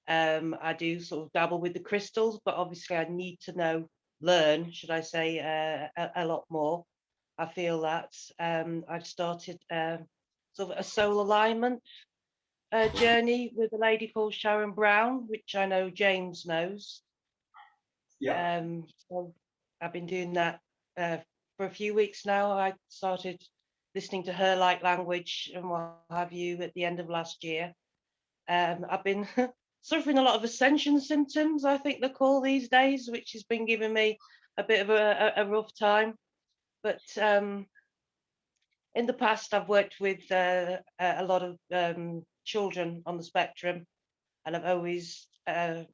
M: I do sort of dabble with the crystals, but obviously I need to learn, should I say, a lot more. I feel that I've started sort of a soul alignment journey with a lady called Sharon Brown, which I know James knows.
C: Yeah.
M: So I've been doing that for a few weeks now. I started listening to her light language and what have you at the end of last year. I've been suffering a lot of ascension symptoms, I think they're called these days, which has been giving me a bit of a rough time. But in the past, I've worked with a lot of children on the spectrum, and I've always, I've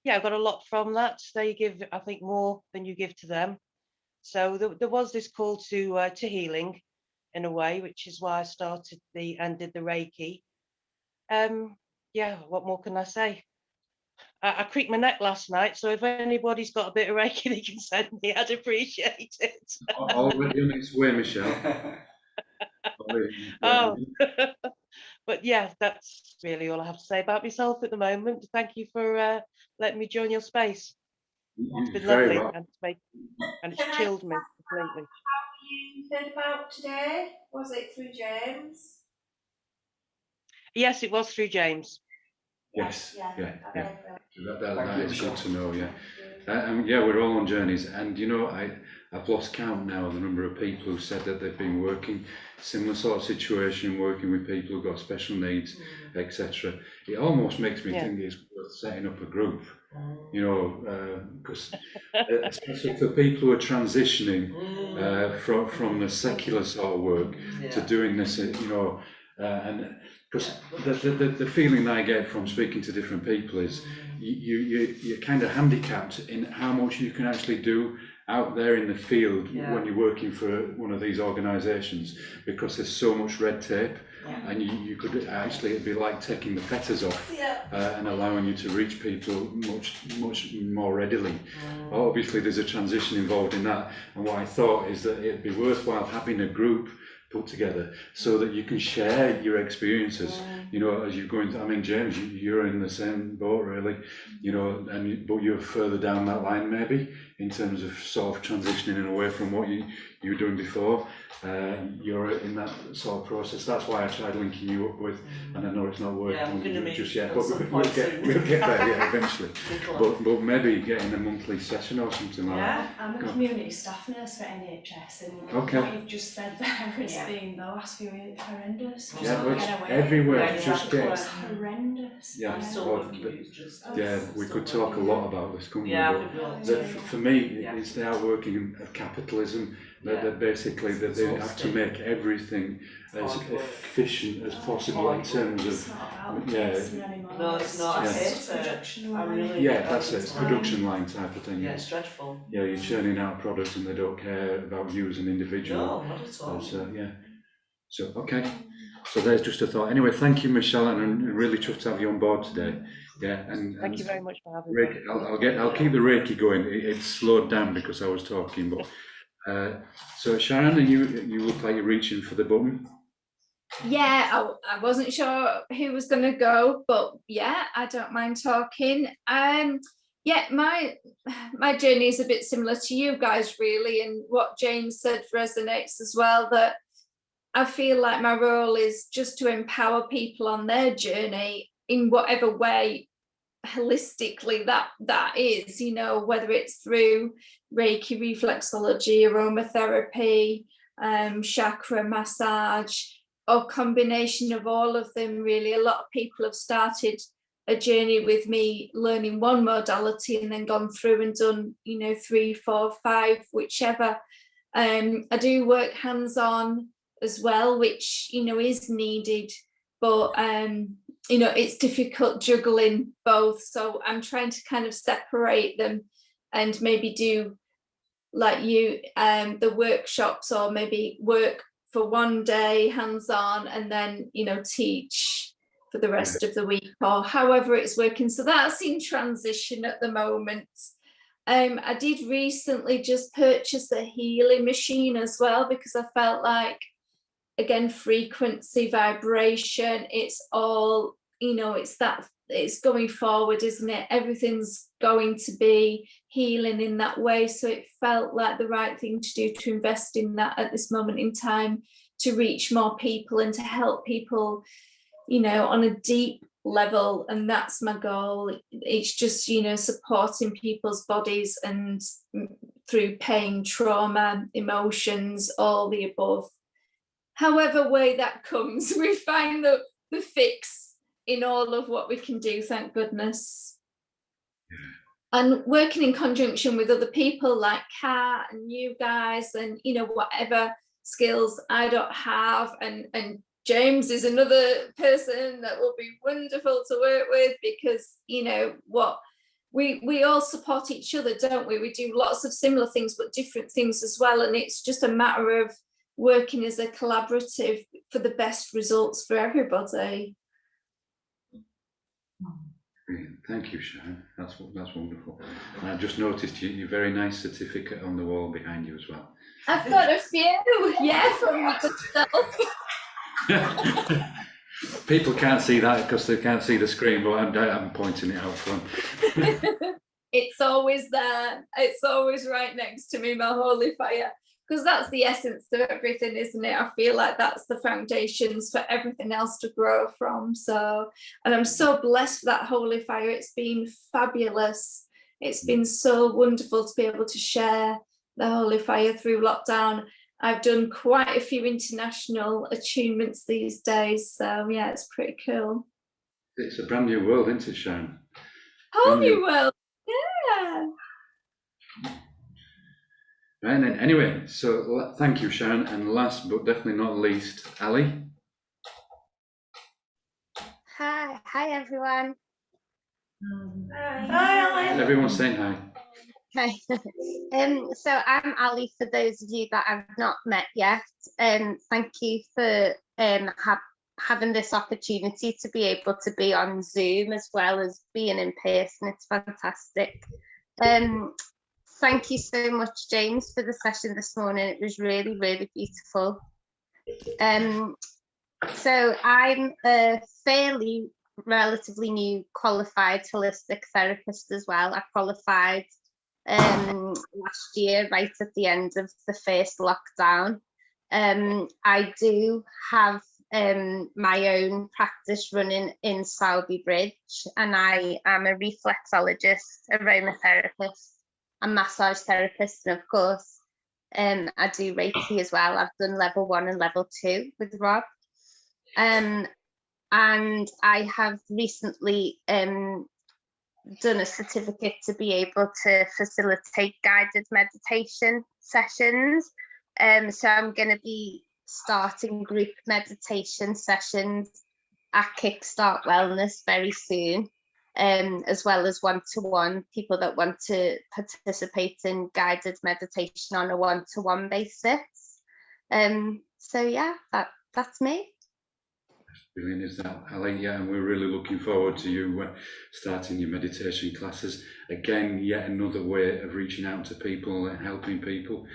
M: got a lot from that. They give, I think, more than you give to them. So there was this call to healing, in a way, which is why I started and did the Reiki. What more can I say? I creaked my neck last night, so if anybody's got a bit of Reiki they can send me, I'd appreciate it.
A: I'll let you next way, Michelle.
M: Oh, but yeah, that's really all I have to say about myself at the moment. Thank you for letting me join your space. It's been lovely, and it's chilled me completely.
I: How you heard about today? Was it through James?
M: Yes, it was through James.
A: Yes, yeah. That is good to know, yeah. We're all on journeys, and I've lost count now of the number of people who said that they've been working similar sort of situation, working with people who've got special needs, etc. It almost makes me think it's worth setting up a group, because especially for people who are transitioning from the secular sort of work to doing this, and because the feeling that I get from speaking to different people is you're kind of handicapped in how much you can actually do out there in the field when you're working for one of these organisations, because there's so much red tape, and you could actually, it'd be like taking the fetters off and allowing you to reach people much more readily. Obviously there's a transition involved in that, and what I thought is that it'd be worthwhile having a group put together so that you can share your experiences, as you're going to, James, you're in the same boat really, but you're further down that line maybe in terms of sort of transitioning away from what you were doing before. You're in that sort of process. That's why I tried linking you up with, and I know it's not working just yet, but we'll get there eventually. But maybe getting a monthly session or something like that.
K: I'm a community staff nurse for NHS, and what you've just said there has been the last few years horrendous.
A: Everywhere, just
K: it's horrendous.
A: We could talk a lot about this, couldn't we? But for me, it's the outworking of capitalism. That basically that they have to make everything as efficient as possible in terms of
F: No, it's not. It's production line.
A: That's it. It's production line type of thing.
F: Yeah, it's dreadful.
A: Yeah, you're churning out products and they don't care about you as an individual.
F: No, not at all.
A: So okay. So there's just a thought. Anyway, thank you, Michelle, and I'm really chuffed to have you on board today. And
M: thank you very much for having me.
A: I'll keep the Reiki going. It's slowed down because I was talking, but. So Sharon, you look like you're reaching for the button.
N: Yeah, I wasn't sure who was going to go, but yeah, I don't mind talking. Yeah, my journey is a bit similar to you guys, really, and what James said resonates as well, that I feel like my role is just to empower people on their journey in whatever way holistically that is, you know, whether it's through Reiki, reflexology, aromatherapy, chakra massage, or combination of all of them, really. A lot of people have started a journey with me learning one modality and then gone through and done, you know, 3, 4, 5, whichever. I do work hands-on as well, which, you know, is needed, but you know, it's difficult juggling both, so I'm trying to kind of separate them and maybe do like you the workshops, or maybe work for one day hands-on and then, you know, teach for the rest of the week, or however it's working. So that's in transition at the moment. I did recently just purchase a healing machine as well, because I felt like, again, frequency, vibration, it's all, you know, it's going forward, isn't it? Everything's going to be healing in that way. So it felt like the right thing to do, to invest in that at this moment in time, to reach more people and to help people, you know, on a deep level. And that's my goal. It's just, you know, supporting people's bodies and through pain, trauma, emotions, all the above. However way that comes, we find the fix in all of what we can do, thank goodness. And working in conjunction with other people like Kat and you guys, and, you know, whatever skills I don't have, and James is another person that will be wonderful to work with, because, you know, what we all support each other, don't we? We do lots of similar things but different things as well, and it's just a matter of working as a collaborative for the best results for everybody.
A: Brilliant. Thank you, Sharon. That's wonderful. And I just noticed your very nice certificate on the wall behind you as well.
N: I've got a few, yeah, from myself.
A: People can't see that because they can't see the screen, but I'm pointing it out for them.
N: It's always there. It's always right next to me, my holy fire. Because that's the essence of everything, isn't it? I feel like that's the foundations for everything else to grow from. So, and I'm so blessed for that holy fire. It's been fabulous. It's been so wonderful to be able to share the holy fire through lockdown. I've done quite a few international attunements these days. So yeah, it's pretty cool.
A: It's a brand new world, isn't it, Sharon?
N: Whole new world, yeah.
A: Right then, anyway, so thank you, Sharon, and last but definitely not least, Ali.
G: Hi everyone.
D: Hi, Ali.
A: Everyone's saying hi.
G: Hi. So I'm Ali, for those of you that I've not met yet. Thank you for having this opportunity to be able to be on Zoom as well as being in person. It's fantastic. Thank you so much, James, for the session this morning. It was really, really beautiful. So I'm a fairly relatively new qualified holistic therapist as well. I qualified last year, right at the end of the first lockdown. I do have my own practice running in Sowerby Bridge, and I am a reflexologist, aromatherapist, a massage therapist, and of course I do Reiki as well. I've done level 1 and level 2 with Rob, and I have recently done a certificate to be able to facilitate guided meditation sessions. So I'm going to be starting group meditation sessions at Kickstart Wellness very soon. As well as one-to-one, people that want to participate in guided meditation on a one-to-one basis. So yeah, that's me.
A: Brilliant, is that, Ali? Yeah, and we're really looking forward to you starting your meditation classes. Again, yet another way of reaching out to people and helping people,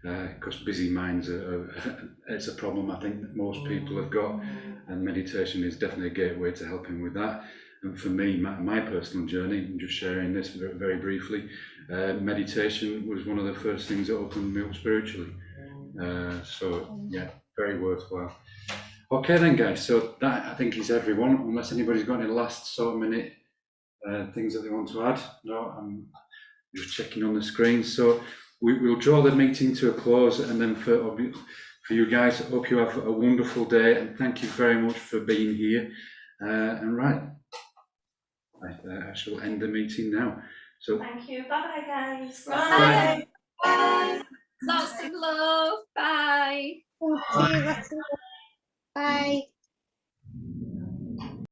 A: because busy minds it's a problem I think that most people have got, and meditation is definitely a gateway to helping with that. And for me, my personal journey, I'm just sharing this very briefly, meditation was one of the first things that opened me up spiritually. So yeah, very worthwhile. Okay then, guys, so that I think is everyone, unless anybody's got any last sort of minute things that they want to add. No, I'm just checking on the screen. So we'll draw the meeting to a close, and then for you guys, I hope you have a wonderful day, and thank you very much for being here. And right, I shall end the meeting now. So
K: Thank you. Bye-bye, guys.
N: Bye. Bye. Lots of love. Bye.
G: Thank you. Bye.